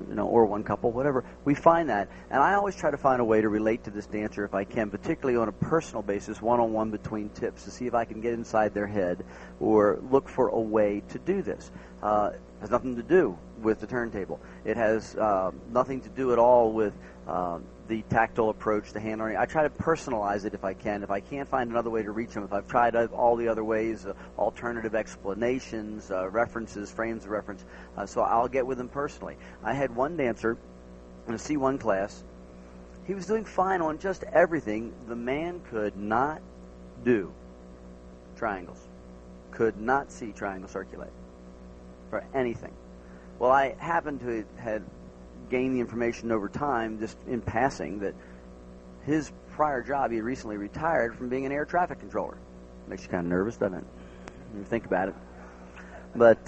you know, or one couple, whatever. We find that, and I always try to find a way to relate to this dancer if I can, particularly on a personal basis, one-on-one between tips, to see if I can get inside their head or look for a way to do this. It has nothing to do with the turntable. It has nothing to do at all with the tactile approach, the hand learning. I try to personalize it if I can. If I can't find another way to reach them, if I've tried all the other ways, alternative explanations, references, frames of reference, so I'll get with them personally. I had one dancer in a C1 class. He was doing fine on just everything. The man could not do triangles. Could not see triangles circulate for anything. Well, I happened to have gained the information over time, just in passing, that his prior job, he had recently retired from being an air traffic controller. Makes you kind of nervous, doesn't it? When you think about it. But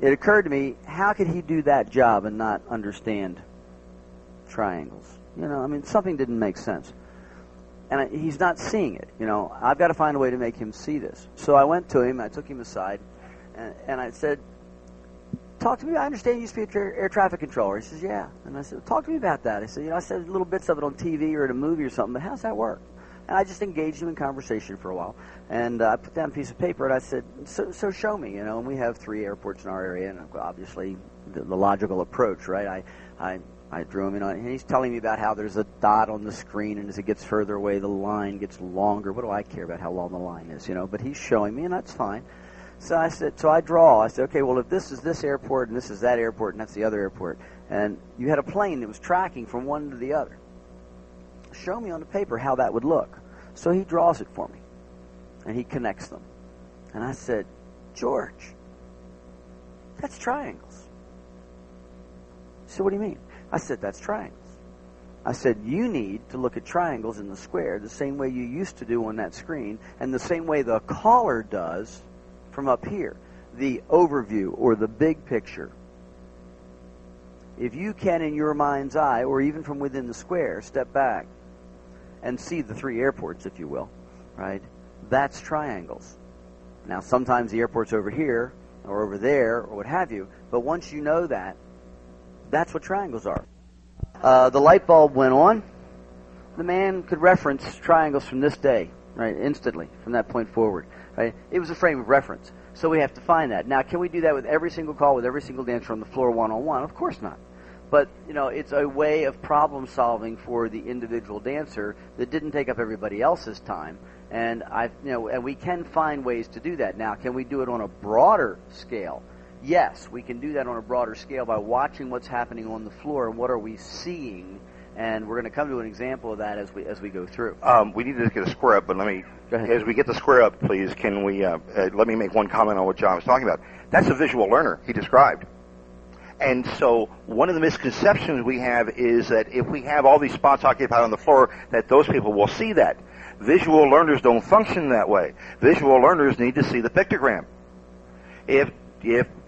it occurred to me, how could he do that job and not understand triangles? You know, I mean, something didn't make sense. And he's not seeing it. You know, I've got to find a way to make him see this. So I went to him, I took him aside, and I said, talk to me. I understand you used to be an air traffic controller. He says, yeah. And I said, talk to me about that. I said, you know, I said little bits of it on TV or in a movie or something, but how's that work? And I just engaged him in conversation for a while. And I put down a piece of paper, and I said, so show me, you know. And we have 3 airports in our area, and obviously the logical approach, right? I drew him in on it, and he's telling me about how there's a dot on the screen, and as it gets further away, the line gets longer. What do I care about how long the line is, you know? But he's showing me, and that's fine. So I said, I draw. I said, okay, well, if this is this airport and this is that airport and that's the other airport, and you had a plane that was tracking from one to the other, show me on the paper how that would look. So he draws it for me, and he connects them. And I said, George, that's triangles. So what do you mean? I said, that's triangles. I said, you need to look at triangles in the square the same way you used to do on that screen, and the same way the caller does from up here, the overview or the big picture. If you can, in your mind's eye, or even from within the square, step back and see the three airports, if you will, right? That's triangles. Now, sometimes the airport's over here, or over there, or what have you, but once you know that, that's what triangles are. The light bulb went on. The man could reference triangles from this day, right, instantly, from that point forward. Right? It was a frame of reference. So we have to find that. Now, can we do that with every single call, with every single dancer on the floor one-on-one? Of course not. But, you know, it's a way of problem solving for the individual dancer that didn't take up everybody else's time. And and we can find ways to do that. Now, can we do it on a broader scale? Yes, we can do that on a broader scale by watching what's happening on the floor and what are we seeing, and we're going to come to an example of that as we go through. We need to get a square up, but let me, Go ahead. as we get the square up, please, can we, let me make one comment on what John was talking about. That's a visual learner he described. And so one of the misconceptions we have is that if we have all these spots occupied on the floor, that those people will see that. Visual learners don't function that way. Visual learners need to see the pictogram. If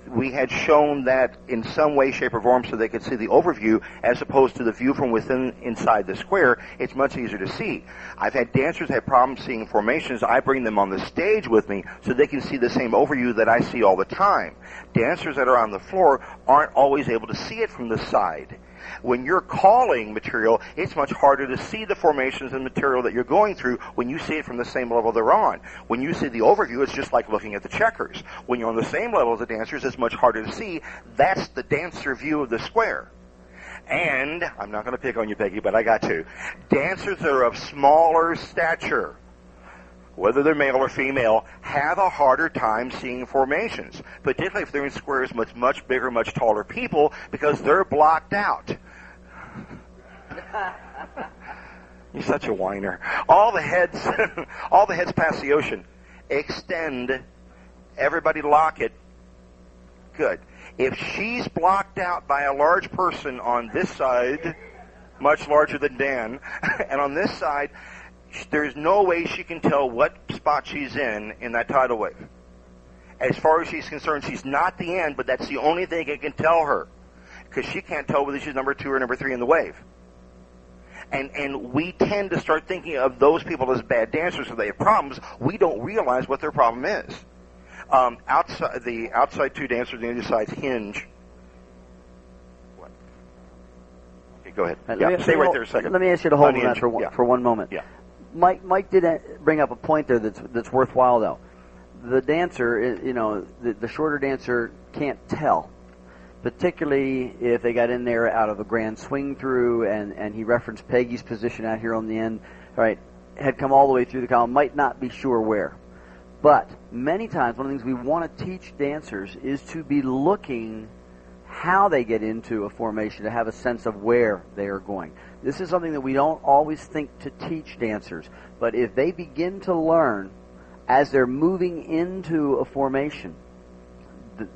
we had shown that in some way, shape, or form so they could see the overview as opposed to the view from within inside the square, it's much easier to see. I've had dancers have problems seeing formations. I bring them on the stage with me so they can see the same overview that I see all the time. Dancers that are on the floor aren't always able to see it from the side. When you're calling material, it's much harder to see the formations and material that you're going through when you see it from the same level they're on. When you see the overview, it's just like looking at the checkers. When you're on the same level as the dancers, it's much harder to see. That's the dancer view of the square. And, I'm not going to pick on you, Peggy, but I got to. Dancers that are of smaller stature, whether they're male or female, have a harder time seeing formations, particularly if they're in squares with much bigger, much taller people, because they're blocked out. You're such a whiner. All the heads past the ocean. Extend. Everybody lock it. Good. If she's blocked out by a large person on this side, much larger than Dan, and on this side, there's no way she can tell what spot she's in that tidal wave. As far as she's concerned, she's not the end, but that's the only thing it can tell her, because she can't tell whether she's number 2 or number 3 in the wave. And we tend to start thinking of those people as bad dancers if they have problems. We don't realize what their problem is. The outside two dancers on the other side hinge. What? Okay, go ahead. Stay right there a second. Let me ask you to hold on that for one moment. Yeah. Mike did bring up a point there that's worthwhile, though. The dancer, the shorter dancer can't tell, particularly if they got in there out of a grand swing through, and he referenced Peggy's position out here on the end, right, had come all the way through the column, might not be sure where. But many times, one of the things we want to teach dancers is to be looking how they get into a formation, to have a sense of where they are going. This is something that we don't always think to teach dancers, but if they begin to learn as they're moving into a formation,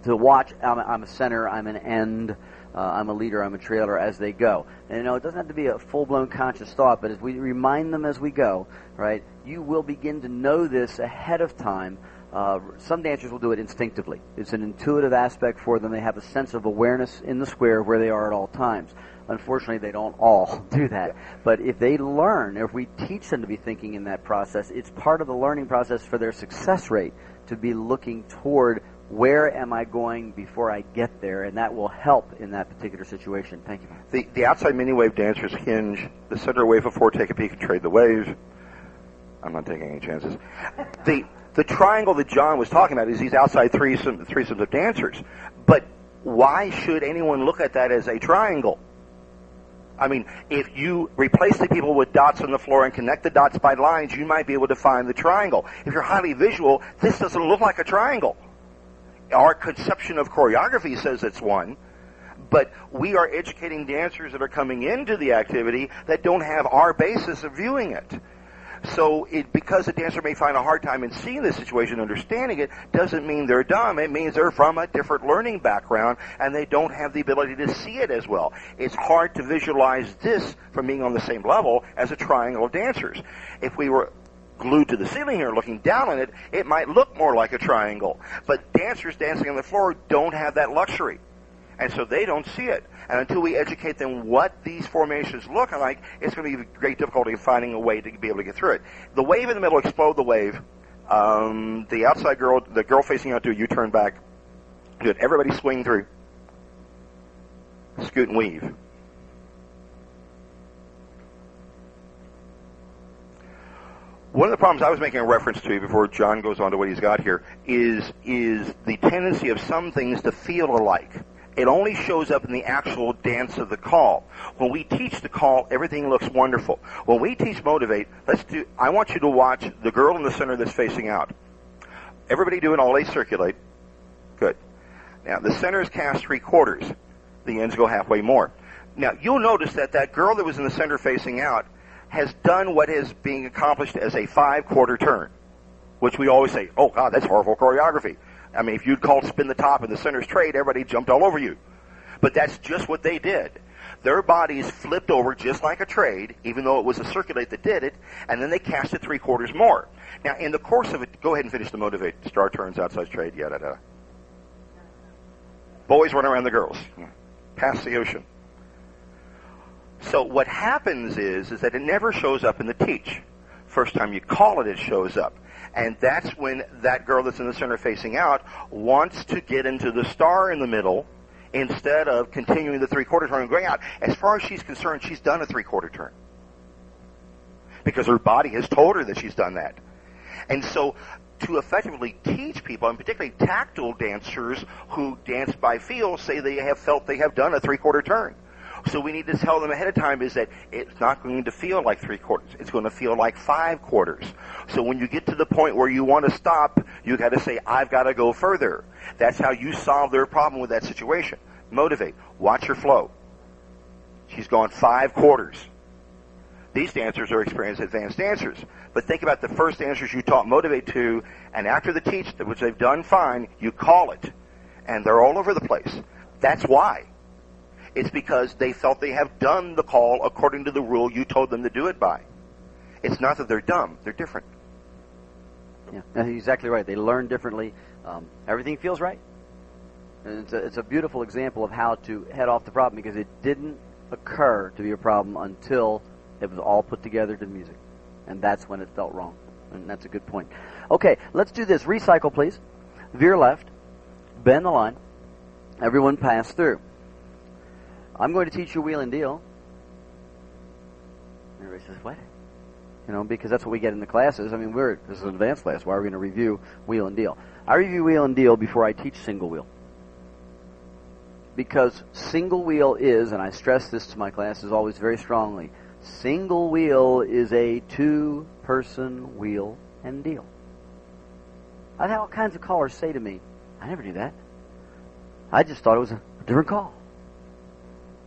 to watch, I'm a center, I'm an end, I'm a leader, I'm a trailer, as they go. And it doesn't have to be a full-blown conscious thought, but as we remind them as we go, right, you will begin to know this ahead of time. Some dancers will do it instinctively. It's an intuitive aspect for them. They have a sense of awareness in the square of where they are at all times. Unfortunately, they don't all do that. But if they learn, if we teach them to be thinking in that process, it's part of the learning process for their success rate to be looking toward where am I going before I get there, and that will help in that particular situation. Thank you. The outside mini-wave dancers hinge. The center wave before take a peek and trade the wave. I'm not taking any chances. The triangle that John was talking about is these outside threesomes of dancers. But why should anyone look at that as a triangle? I mean, if you replace the people with dots on the floor and connect the dots by lines, you might be able to find the triangle. If you're highly visual, this doesn't look like a triangle. Our conception of choreography says it's one, but we are educating dancers that are coming into the activity that don't have our basis of viewing it. So because a dancer may find a hard time in seeing the situation, understanding it, doesn't mean they're dumb. It means they're from a different learning background and they don't have the ability to see it as well. It's hard to visualize this from being on the same level as a triangle of dancers. If we were glued to the ceiling here looking down on it, it might look more like a triangle. But dancers dancing on the floor don't have that luxury. And so they don't see it. And until we educate them what these formations look like, it's going to be great difficulty in finding a way to be able to get through it. The wave in the middle, explode the wave. The outside girl, the girl facing out to you, turn back. Good. Everybody swing through. Scoot and weave. One of the problems I was making a reference to before John goes on to what he's got here is the tendency of some things to feel alike. It only shows up in the actual dance of the call. When we teach the call, everything looks wonderful. When we teach Motivate, I want you to watch the girl in the center that's facing out. Everybody do an all A circulate. Good. Now, the center is cast 3/4. The ends go halfway more. Now, you'll notice that that girl that was in the center facing out has done what is being accomplished as a 5/4 turn, which we always say, oh, God, that's horrible choreography. I mean, if you'd called spin the top in the center's trade, everybody jumped all over you. But that's just what they did. Their bodies flipped over just like a trade, even though it was a circulate that did it, and then they cast it 3/4 more. Now, in the course of it, go ahead and finish the Motivate. Star turns, outside trade, yada. Boys run around the girls. Past the ocean. So what happens is that it never shows up in the teach. First time you call it, it shows up. And that's when that girl that's in the center facing out wants to get into the star in the middle instead of continuing the 3/4 turn and going out. As far as she's concerned, she's done a 3/4 turn. Because her body has told her that she's done that. And so to effectively teach people, and particularly tactile dancers who dance by feel, say they have felt they have done a 3/4 turn. So we need to tell them ahead of time is that it's not going to feel like 3/4. It's going to feel like 5/4. So when you get to the point where you want to stop, you got to say, I've got to go further. That's how you solve their problem with that situation. Motivate. Watch her flow. She's gone 5/4. These dancers are experienced advanced dancers. But think about the first dancers you taught Motivate to, and after the teach, which they've done fine, you call it. And they're all over the place. That's why. It's because they felt they have done the call according to the rule you told them to do it by. It's not that they're dumb. They're different. Yeah, that's exactly right. They learn differently. Everything feels right. And it's a beautiful example of how to head off the problem, because it didn't occur to be a problem until it was all put together to music. And that's when it felt wrong. And that's a good point. Okay, let's do this. Recycle, please. Veer left. Bend the line. Everyone pass through. I'm going to teach you wheel and deal. Everybody says, what? You know, because that's what we get in the classes. I mean, this is an advanced class. Why are we going to review wheel and deal? I review wheel and deal before I teach single wheel. Because single wheel is, and I stress this to my classes always very strongly, single wheel is a 2-person wheel and deal. I've had all kinds of callers say to me, I never do that. I just thought it was a different call.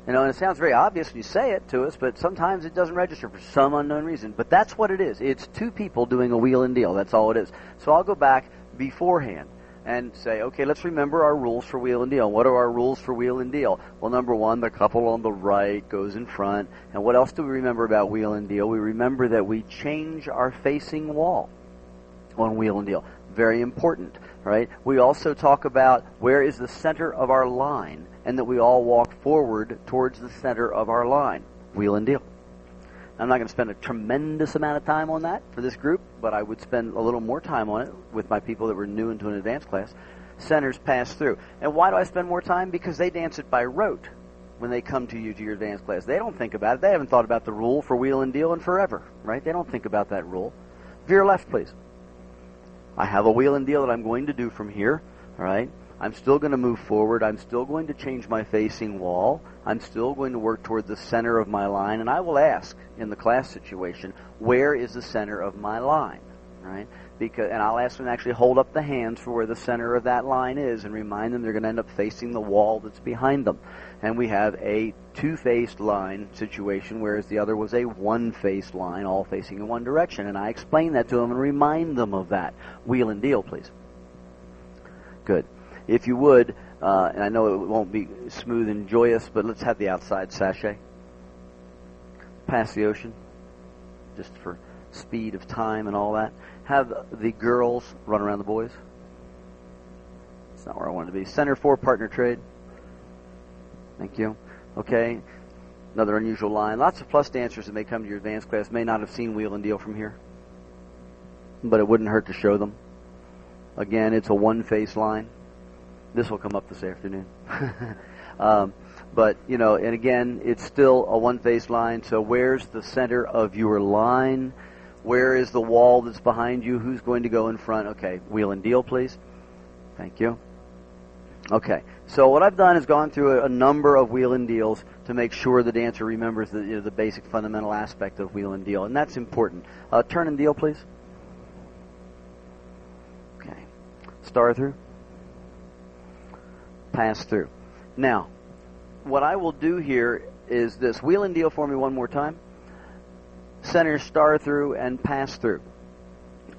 You know, and it sounds very obvious when you say it to us, but sometimes it doesn't register for some unknown reason. But that's what it is. It's 2 people doing a wheel and deal. That's all it is. So I'll go back beforehand and say, okay, let's remember our rules for wheel and deal. What are our rules for wheel and deal? Well, number 1, the couple on the right goes in front. And what else do we remember about wheel and deal? We remember that we change our facing wall on wheel and deal. Very important, right? We also talk about where is the center of our line, and that we all walk forward towards the center of our line. Wheel and deal. I'm not going to spend a tremendous amount of time on that for this group, but I would spend a little more time on it with my people that were new into an advanced class. Centers pass through. And why do I spend more time? Because they dance it by rote when they come to you to your advanced class. They don't think about it. They haven't thought about the rule for wheel and deal in forever, right? They don't think about that rule. Veer left, please. I have a wheel and deal that I'm going to do from here, all right? I'm still going to move forward. I'm still going to change my facing wall. I'm still going to work toward the center of my line. And I will ask in the class situation, where is the center of my line? right? And I'll ask them to actually hold up the hands for where the center of that line is and remind them they're going to end up facing the wall that's behind them. And we have a two-faced line situation, whereas the other was a one-faced line, all facing in one direction. And I explain that to them and remind them of that. Wheel and deal, please. Good. If you would, and I know it won't be smooth and joyous, but let's have the outside sachet. Pass the ocean, just for speed of time and all that. Have the girls run around the boys. That's not where I wanted to be. Center 4, partner trade. Thank you. Okay. Another unusual line. Lots of plus dancers that may come to your advanced class may not have seen wheel and deal from here, but it wouldn't hurt to show them. Again, it's a one-face line. This will come up this afternoon. But, you know, and again, it's still a one-face line. So where's the center of your line? Where is the wall that's behind you? Who's going to go in front? Okay, wheel and deal, please. Thank you. Okay, so what I've done is gone through a number of wheel and deals to make sure the dancer remembers the basic fundamental aspect of wheel and deal, and that's important. Turn and deal, please. Okay, star through, pass through. Now, what I will do here is this. Wheel and deal for me one more time. Center, star through, and pass through.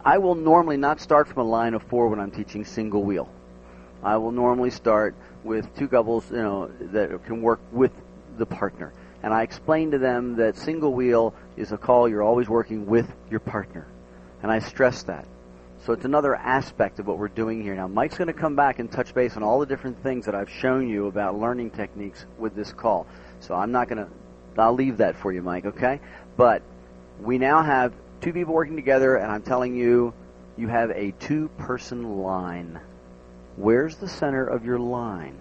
I will normally not start from a line of 4 when I'm teaching single wheel. I will normally start with 2 couples, that can work with the partner. And I explain to them that single wheel is a call you're always working with your partner. And I stress that. So it's another aspect of what we're doing here. Now, Mike's going to come back and touch base on all the different things that I've shown you about learning techniques with this call. So I'll leave that for you, Mike, okay? But we now have 2 people working together, and I'm telling you, you have a 2-person line. Where's the center of your line?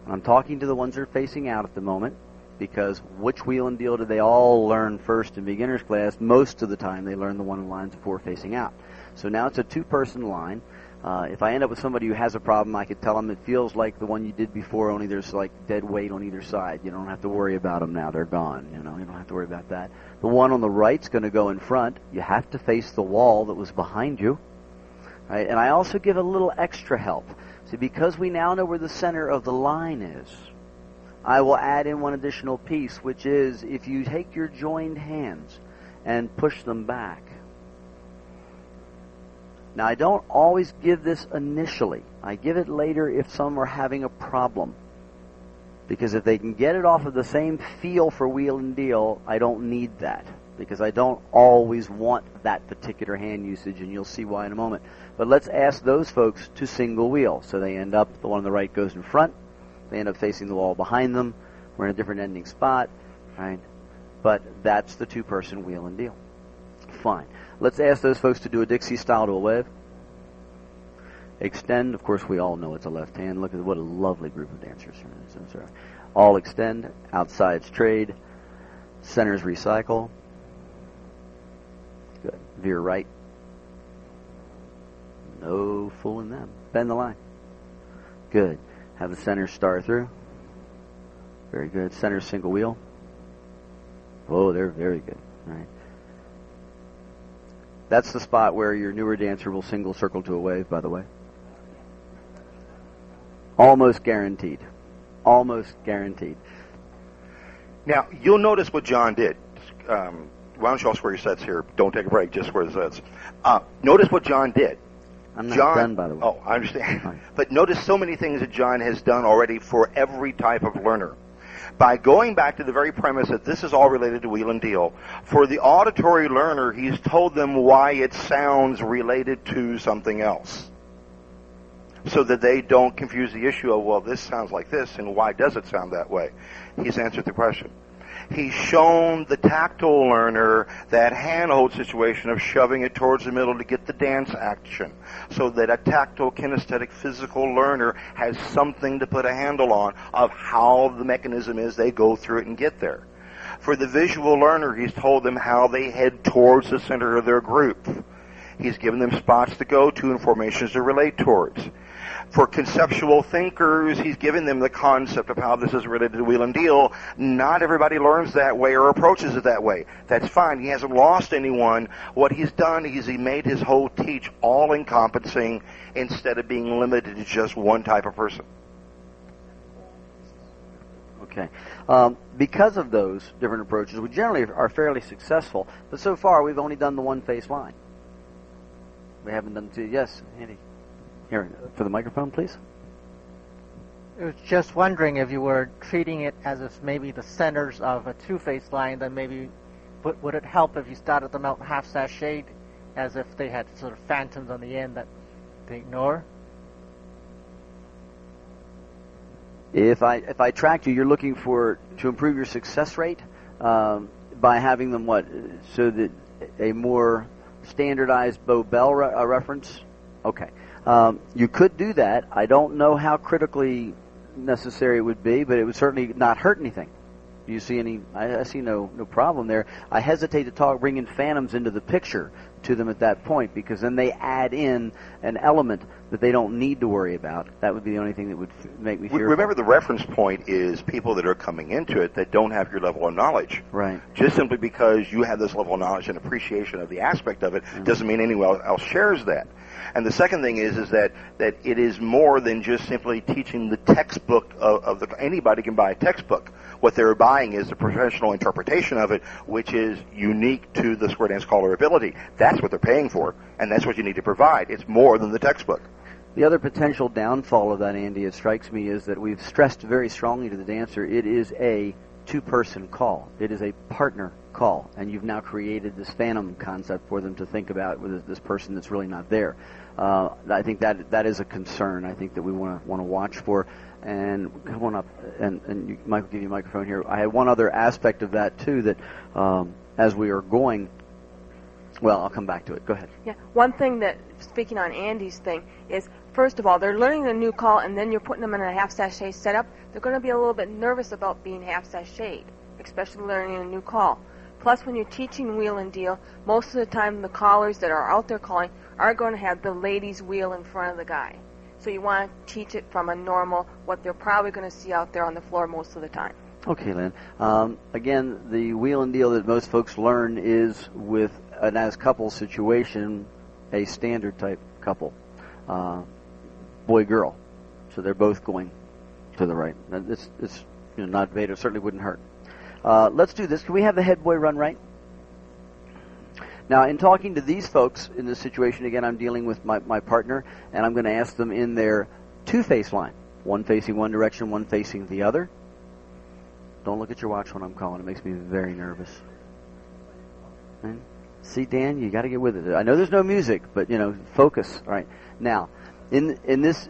I'm talking to the ones that are facing out at the moment, because which wheel and deal do they all learn first in beginner's class? Most of the time they learn the one in lines before facing out. So now it's a 2-person line. If I end up with somebody who has a problem, I could tell them it feels like the one you did before, only there's like dead weight on either side. You don't have to worry about them now. They're gone. You don't have to worry about that. The one on the right's going to go in front. You have to face the wall that was behind you. Right? And I also give a little extra help. See, because we now know where the center of the line is, I will add in one additional piece, which is if you take your joined hands and push them back. Now, I don't always give this initially. I give it later if some are having a problem. Because if they can get it off of the same feel for wheel and deal, I don't need that. Because I don't always want that particular hand usage, and you'll see why in a moment. But let's ask those folks to single wheel. So they end up, the one on the right goes in front. They end up facing the wall behind them. We're in a different ending spot, right? But that's the 2-person wheel and deal. Fine. Let's ask those folks to do a Dixie style to a wave. Extend. Of course, we all know it's a left hand. Look at what a lovely group of dancers. All extend. Outsides trade. Centers recycle. Good. Veer right. No fooling them. Bend the line. Good. Have the center star through. Very good. Center single wheel. Oh, they're very good. All right. That's the spot where your newer dancer will single circle to a wave, by the way. Almost guaranteed. Almost guaranteed. Now, you'll notice what John did. Why don't you all square your sets here? Don't take a break, just square the sets. Notice what John did. I'm not done, by the way. Oh, I understand. But notice so many things that John has done already for every type of learner. By going back to the very premise that this is all related to wheel and deal, for the auditory learner, he's told them why it sounds related to something else. So that they don't confuse the issue of, well, this sounds like this, and why does it sound that way? He's answered the question. He's shown the tactile learner that handhold situation of shoving it towards the middle to get the dance action, so that a tactile, kinesthetic, physical learner has something to put a handle on of how the mechanism is they go through it and get there. For the visual learner, he's told them how they head towards the center of their group. He's given them spots to go to and formations to relate towards. For conceptual thinkers, he's given them the concept of how this is related to wheel and deal. Not everybody learns that way or approaches it that way. That's fine. He hasn't lost anyone. What he's done is he made his whole teach all-encompassing instead of being limited to just one type of person. Okay. Because of those different approaches, we generally are fairly successful, but so far we've only done the one-face line. We haven't done two. Yes, Andy. Here, for the microphone, please. I was just wondering if you were treating it as if maybe the centers of a two-face line, then maybe would it help if you started them out half sashayed, as if they had sort of phantoms on the end that they ignore? If I track you, you're looking to improve your success rate by having them what? So that a more standardized bow bell reference? Okay. You could do that. I don't know how critically necessary it would be, but it would certainly not hurt anything. Do you see any? I see no problem there. I hesitate to bring in phantoms into the picture to them at that point, because then they add in an element that they don't need to worry about. That would be the only thing that would make me fearful. Remember, the reference point is people that are coming into it that don't have your level of knowledge. Right. Just simply because you have this level of knowledge and appreciation of the aspect of it doesn't mean anyone else shares that. And the second thing is that it is more than just simply teaching the textbook of anybody can buy a textbook. What they're buying is the professional interpretation of it, which is unique to the square dance caller ability. That's what they're paying for, and that's what you need to provide. It's more than the textbook. The other potential downfall of that, Andy, it strikes me, is that we've stressed very strongly to the dancer, it is a two-person call. It is a partner call, and you've now created this phantom concept for them to think about with this person that's really not there. I think that is a concern. I think that we want to watch for. And come on up, and Michael, give you a microphone here. I had one other aspect of that too. That as we are going, well, I'll come back to it. Go ahead. Yeah, one thing that, speaking on Andy's thing, is first of all, they're learning a new call, and then you're putting them in a half sachet setup. They're going to be a little bit nervous about being half sashayed, especially learning a new call. Plus, when you're teaching wheel and deal, most of the time the callers that are out there calling are going to have the lady's wheel in front of the guy. So you want to teach it from a normal, what they're probably going to see out there on the floor most of the time. Okay, Lynn. Again, the wheel and deal that most folks learn is with an as-couple situation, a standard type couple, boy-girl. So they're both going to the right. It's not beta. It certainly wouldn't hurt. Let's do this. Can we have the head boy run right? Now, in talking to these folks in this situation, again, I'm dealing with my partner, and I'm going to ask them in their two-face line, one facing one direction, one facing the other. Don't look at your watch when I'm calling. It makes me very nervous. And see, Dan, you got to get with it. I know there's no music, but focus. All right. Now, in this.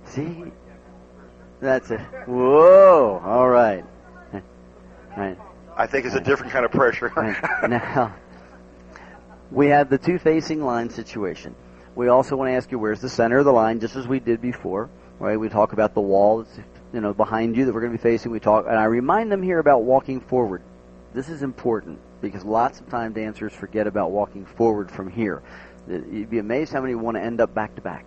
See. That's it. Whoa! All right. Right. I think it's a different kind of pressure. Right. Now, we have the two-facing line situation. We also want to ask you, where's the center of the line, just as we did before. Right? We talk about the wall that's behind you that we're going to be facing. We talk, and I remind them here about walking forward. This is important because lots of time dancers forget about walking forward from here. You'd be amazed how many want to end up back-to-back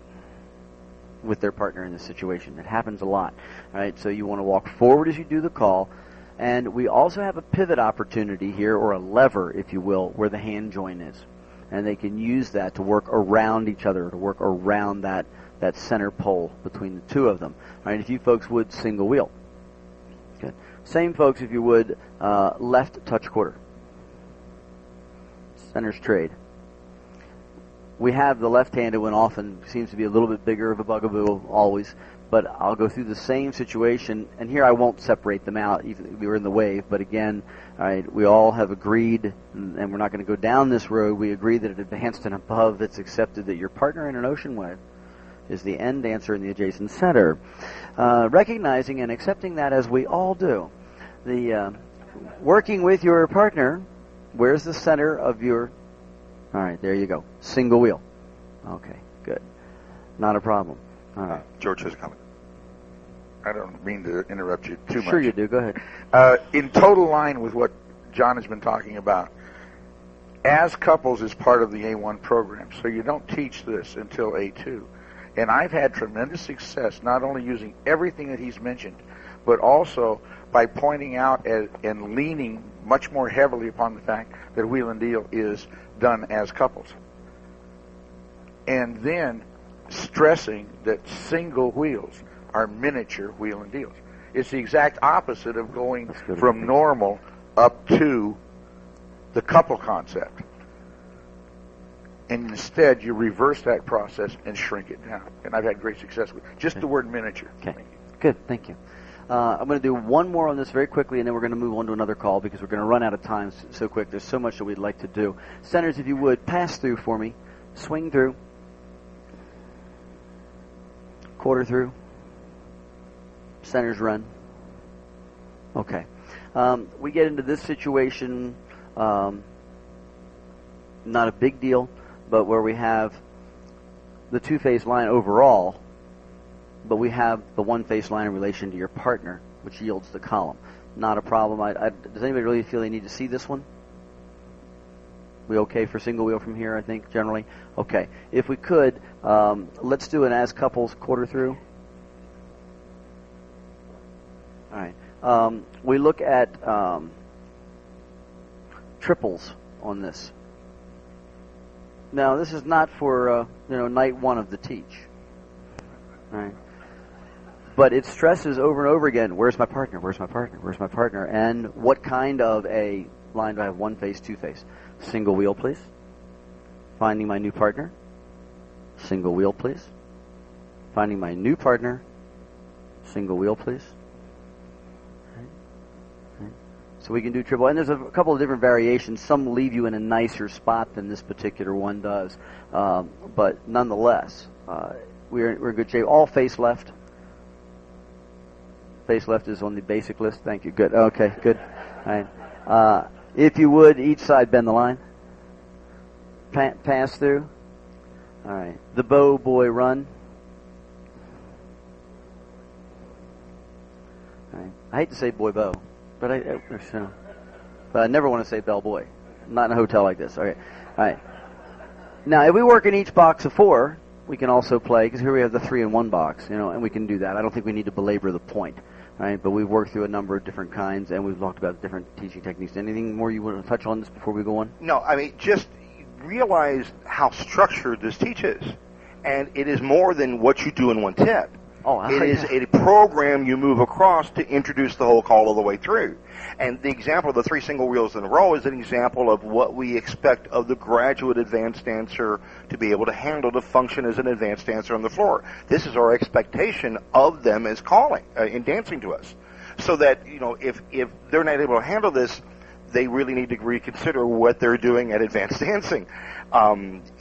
with their partner in this situation. It happens a lot. Right? So you want to walk forward as you do the call, and we also have a pivot opportunity here, or a lever, if you will, where the hand join is. And they can use that to work around each other, to work around that center pole between the two of them. Right? If you folks would single wheel. Good. Same folks, if you would, left touch quarter. Center's trade. We have the left-handed one often, seems to be a little bit bigger of a bugaboo always, but I'll go through the same situation, and here I won't separate them out, even if we were in the wave, but again, all right, we all have agreed, and we're not going to go down this road, we agree that at advanced and above, it's accepted that your partner in an ocean wave is the end dancer in the adjacent center. Recognizing and accepting that as we all do, the working with your partner, where's the center of your... All right, there you go. Single wheel. Okay, good. Not a problem. All right. George has a comment. I don't mean to interrupt you too much. Sure you do. Go ahead. In total line with what John has been talking about, as couples is part of the A1 program, so you don't teach this until A2. And I've had tremendous success not only using everything that he's mentioned, but also by pointing out and leaning much more heavily upon the fact that wheel and deal is done as couples. And then stressing that single wheels are miniature wheel and deals. It's the exact opposite of going from normal up to the couple concept. And instead, you reverse that process and shrink it down. And I've had great success with just the word miniature. Okay, good, thank you. I'm going to do one more on this very quickly, and then we're going to move on to another call because we're going to run out of time so quick. There's so much that we'd like to do. Centers, if you would, pass through for me. Swing through. Quarter through. Centers run. Okay. We get into this situation, not a big deal, but where we have the two-phase line overall, but we have the one-phase line in relation to your partner, which yields the column. Not a problem. Does anybody really feel they need to see this one? We okay for single wheel from here, I think, generally? Okay. If we could, let's do an as couples quarter through. All right. We look at triples on this. Now, this is not for night one of the teach, right? But it stresses over and over again, where's my partner, where's my partner, where's my partner, and what kind of a line do I have, one face, two face? Single wheel, please. Finding my new partner. Single wheel, please. Finding my new partner. Single wheel, please. So we can do triple, and there's a couple of different variations. Some leave you in a nicer spot than this particular one does, but nonetheless, we're in good shape. All face left. Face left is on the basic list. Thank you. Good. Okay. Good. All right. If you would, each side bend the line. Pass through. All right. The bow boy run. All right. I hate to say boy bow. But I never want to say bellboy. Not in a hotel like this. Okay. All right. Now, if we work in each box of 4, we can also play, because here we have the 3-in-1 box, and we can do that. I don't think we need to belabor the point, right? But we've worked through a number of different kinds, and we've talked about different teaching techniques. Anything more you want to touch on this before we go on? No, I mean, just realize how structured this teach is. And it is more than what you do in one tip. It is a program you move across to introduce the whole call all the way through. And the example of the 3 single wheels in a row is an example of what we expect of the graduate advanced dancer to be able to handle, to function as an advanced dancer on the floor. This is our expectation of them as calling, in dancing to us. So that, if they're not able to handle this, they really need to reconsider what they're doing at advanced dancing.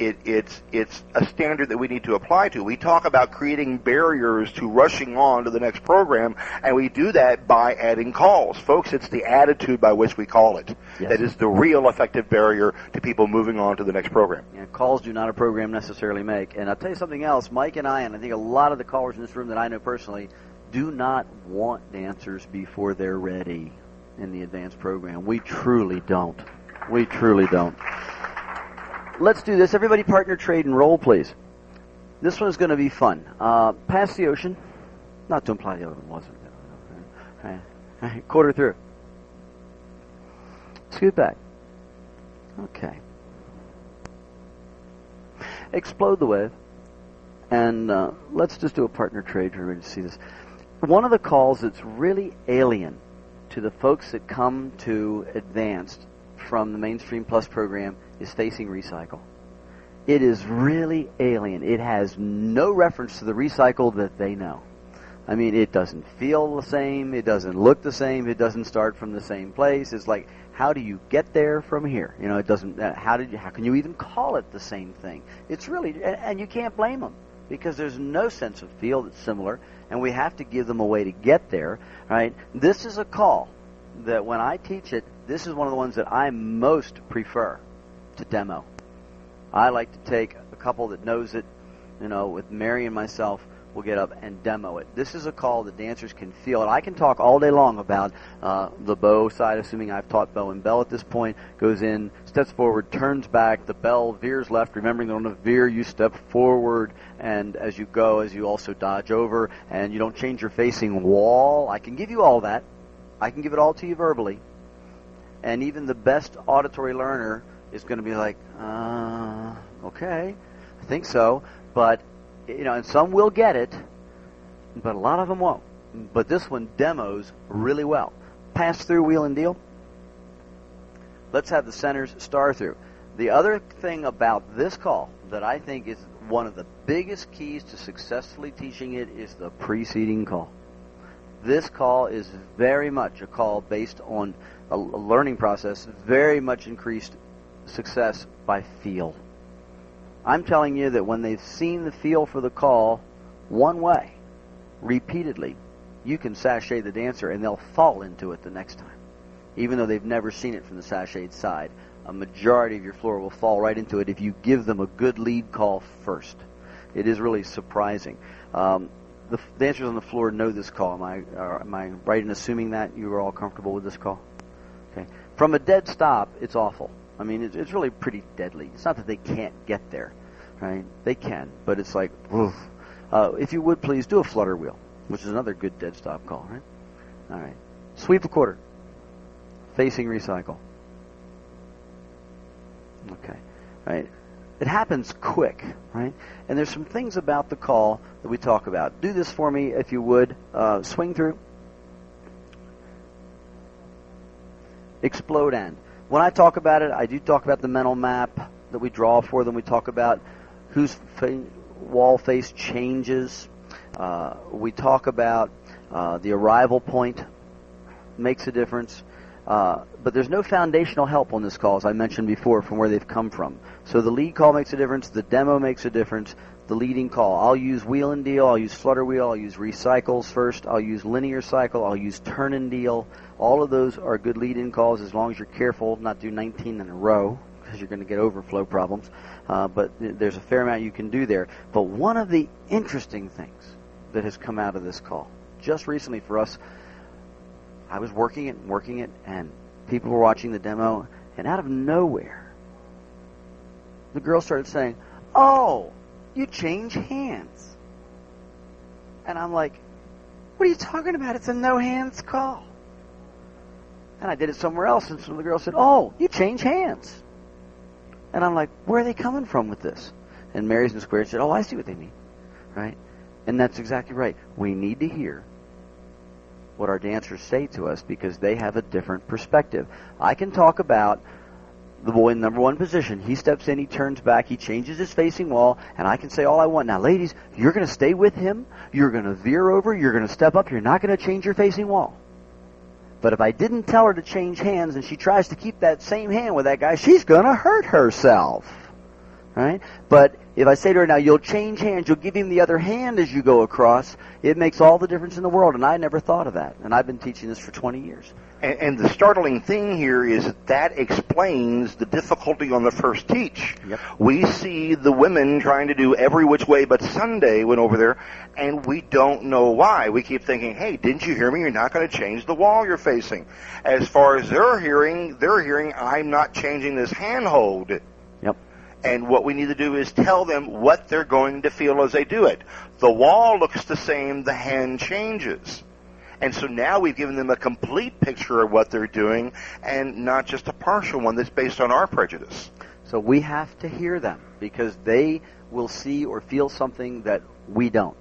It's a standard that we need to apply to. We talk about creating barriers to rushing on to the next program, and we do that by adding calls. Folks, it's the attitude by which we call it. Yes. That is the real effective barrier to people moving on to the next program. Yeah, calls do not a program necessarily make. And I'll tell you something else. Mike and I think a lot of the callers in this room that I know personally, do not want dancers before they're ready in the advanced program. We truly don't. We truly don't. Let's do this. Everybody partner, trade, and roll, please. This one is going to be fun. Pass the ocean. Not to imply the other one wasn't. Okay. Quarter through. Scoot back. Okay. Explode the wave. And let's just do a partner trade for everybody to see this. One of the calls that's really alien to the folks that come to advanced from the Mainstream Plus program is facing recycle. It is really alien. It has no reference to the recycle that they know. I mean, it doesn't feel the same. It doesn't look the same. It doesn't start from the same place. It's like, how do you get there from here? It doesn't. How can you even call it the same thing? It's really, and you can't blame them because there's no sense of feel that's similar, and we have to give them a way to get there. Right? This is a call that when I teach it, this is one of the ones that I most prefer to demo. I like to take a couple that knows it, with Mary and myself, will get up and demo it. This is a call that dancers can feel, and I can talk all day long about the bow side, assuming I've taught bow and bell at this point. Goes in, steps forward, turns back, the bell veers left, remembering that on a veer you step forward, and as you go, as you also dodge over, and you don't change your facing wall. I can give you all that. I can give it all to you verbally. And even the best auditory learner is going to be like, okay, I think so, but and some will get it, but a lot of them won't. But this one demos really well. Pass through, wheel and deal. Let's have the centers star through. The other thing about this call that I think is one of the biggest keys to successfully teaching it is the preceding call. This call is very much a call based on a learning process, very much increased success by feel. I'm telling you that when they've seen the feel for the call one way, repeatedly, you can sashay the dancer and they'll fall into it the next time. Even though they've never seen it from the sashayed side, a majority of your floor will fall right into it if you give them a good lead call first. It is really surprising. The dancers on the floor know this call. Am I right in assuming that you are all comfortable with this call? Okay. From a dead stop, it's awful. I mean, it's really pretty deadly. It's not that they can't get there, right? They can, but it's like, woof. If you would, please do a flutter wheel, which is another good dead stop call, right? All right. Sweep a quarter. Facing recycle. Okay. All right. It happens quick, right? And there's some things about the call that we talk about. Do this for me, if you would. Swing through. Explode end. When I talk about it, I do talk about the mental map that we draw for them. We talk about whose wall face changes. We talk about the arrival point makes a difference. But there's no foundational help on this call, as I mentioned before, from where they've come from. So the lead call makes a difference. The demo makes a difference. The leading call. I'll use wheel and deal. I'll use flutter wheel. I'll use recycles first. I'll use linear cycle. I'll use turn and deal. All of those are good lead-in calls as long as you're careful not do 19 in a row because you're going to get overflow problems. But there's a fair amount you can do there. But one of the interesting things that has come out of this call, just recently for us, I was working it, and people were watching the demo, and out of nowhere, the girl started saying, "Oh, you change hands." And I'm like, "What are you talking about? It's a no-hands call." And I did it somewhere else, and some of the girls said, "Oh, you change hands." And I'm like, "Where are they coming from with this?" And Mary's in Square said, "Oh, I see what they mean." Right? And that's exactly right. We need to hear what our dancers say to us because they have a different perspective. I can talk about the boy in number one position. He steps in, he turns back, he changes his facing wall, and I can say all I want. Now, ladies, you're going to stay with him, you're going to veer over, you're going to step up, you're not going to change your facing wall. But if I didn't tell her to change hands and she tries to keep that same hand with that guy, she's going to hurt herself. Right? But if I say to her, now you'll change hands, you'll give him the other hand as you go across, it makes all the difference in the world. And I never thought of that. And I've been teaching this for 20 years. And the startling thing here is that explains the difficulty on the first teach. Yep. We see the women trying to do every which way but Sunday went over there, and we don't know why. We keep thinking, hey, didn't you hear me? You're not going to change the wall you're facing. As far as they're hearing, I'm not changing this handhold. Yep. And what we need to do is tell them what they're going to feel as they do it. The wall looks the same, the hand changes. And so now we've given them a complete picture of what they're doing and not just a partial one that's based on our prejudice. So we have to hear them because they will see or feel something that we don't.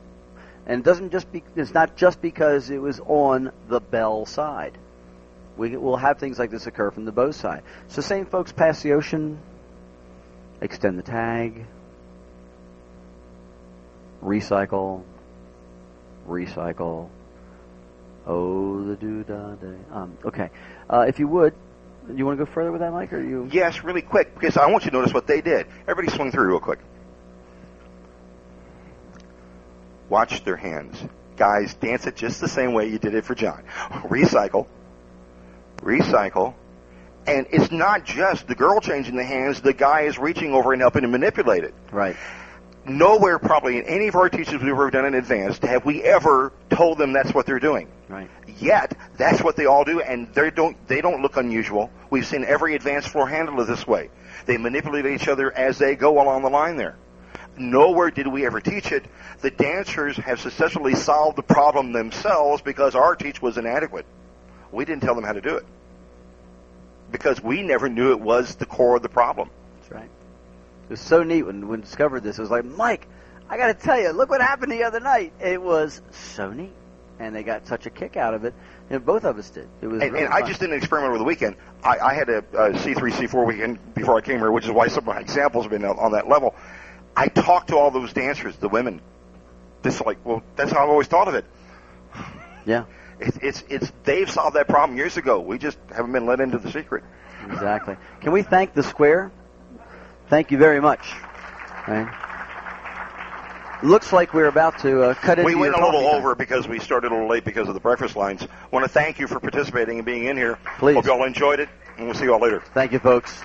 And it's not just because it was on the bell side. We'll have things like this occur from the bow side. So same folks pass the ocean, extend the tag, recycle, oh, the doo-dah-day. Okay. If you would, you want to go further with that, Mike, or you? Yes, really quick, because I want you to notice what they did. Everybody swing through real quick. Watch their hands. Guys, dance it just the same way you did it for John. Recycle. And it's not just the girl changing the hands. The guy is reaching over and helping to manipulate it. Right. nowhere probably in any of our teachers we've ever done in advanced have we ever told them that's what they're doing. Right. Yet, that's what they all do, and they don't look unusual. We've seen every advanced floor handle it this way. They manipulate each other as they go along the line there. Nowhere did we ever teach it. The dancers have successfully solved the problem themselves because our teach was inadequate. We didn't tell them how to do it because we never knew it was the core of the problem. That's right. It was so neat when we discovered this. It was like, Mike, I got to tell you, look what happened the other night. It was so neat. And they got such a kick out of it. And both of us did. It was really I just did an experiment over the weekend. I had a C3, C4 weekend before I came here, which is why some of my examples have been on that level. I talked to all those dancers, the women. Just like, well, that's how I've always thought of it. Yeah. It's they've solved that problem years ago. We just haven't been let into the secret. Exactly. Can we thank the Square? Thank you very much. Right. Looks like we're about to cut into We went a little time. over because we started a little late because of the breakfast lines. I want to thank you for participating and being in here. Please. Hope you all enjoyed it, and we'll see you all later. Thank you, folks.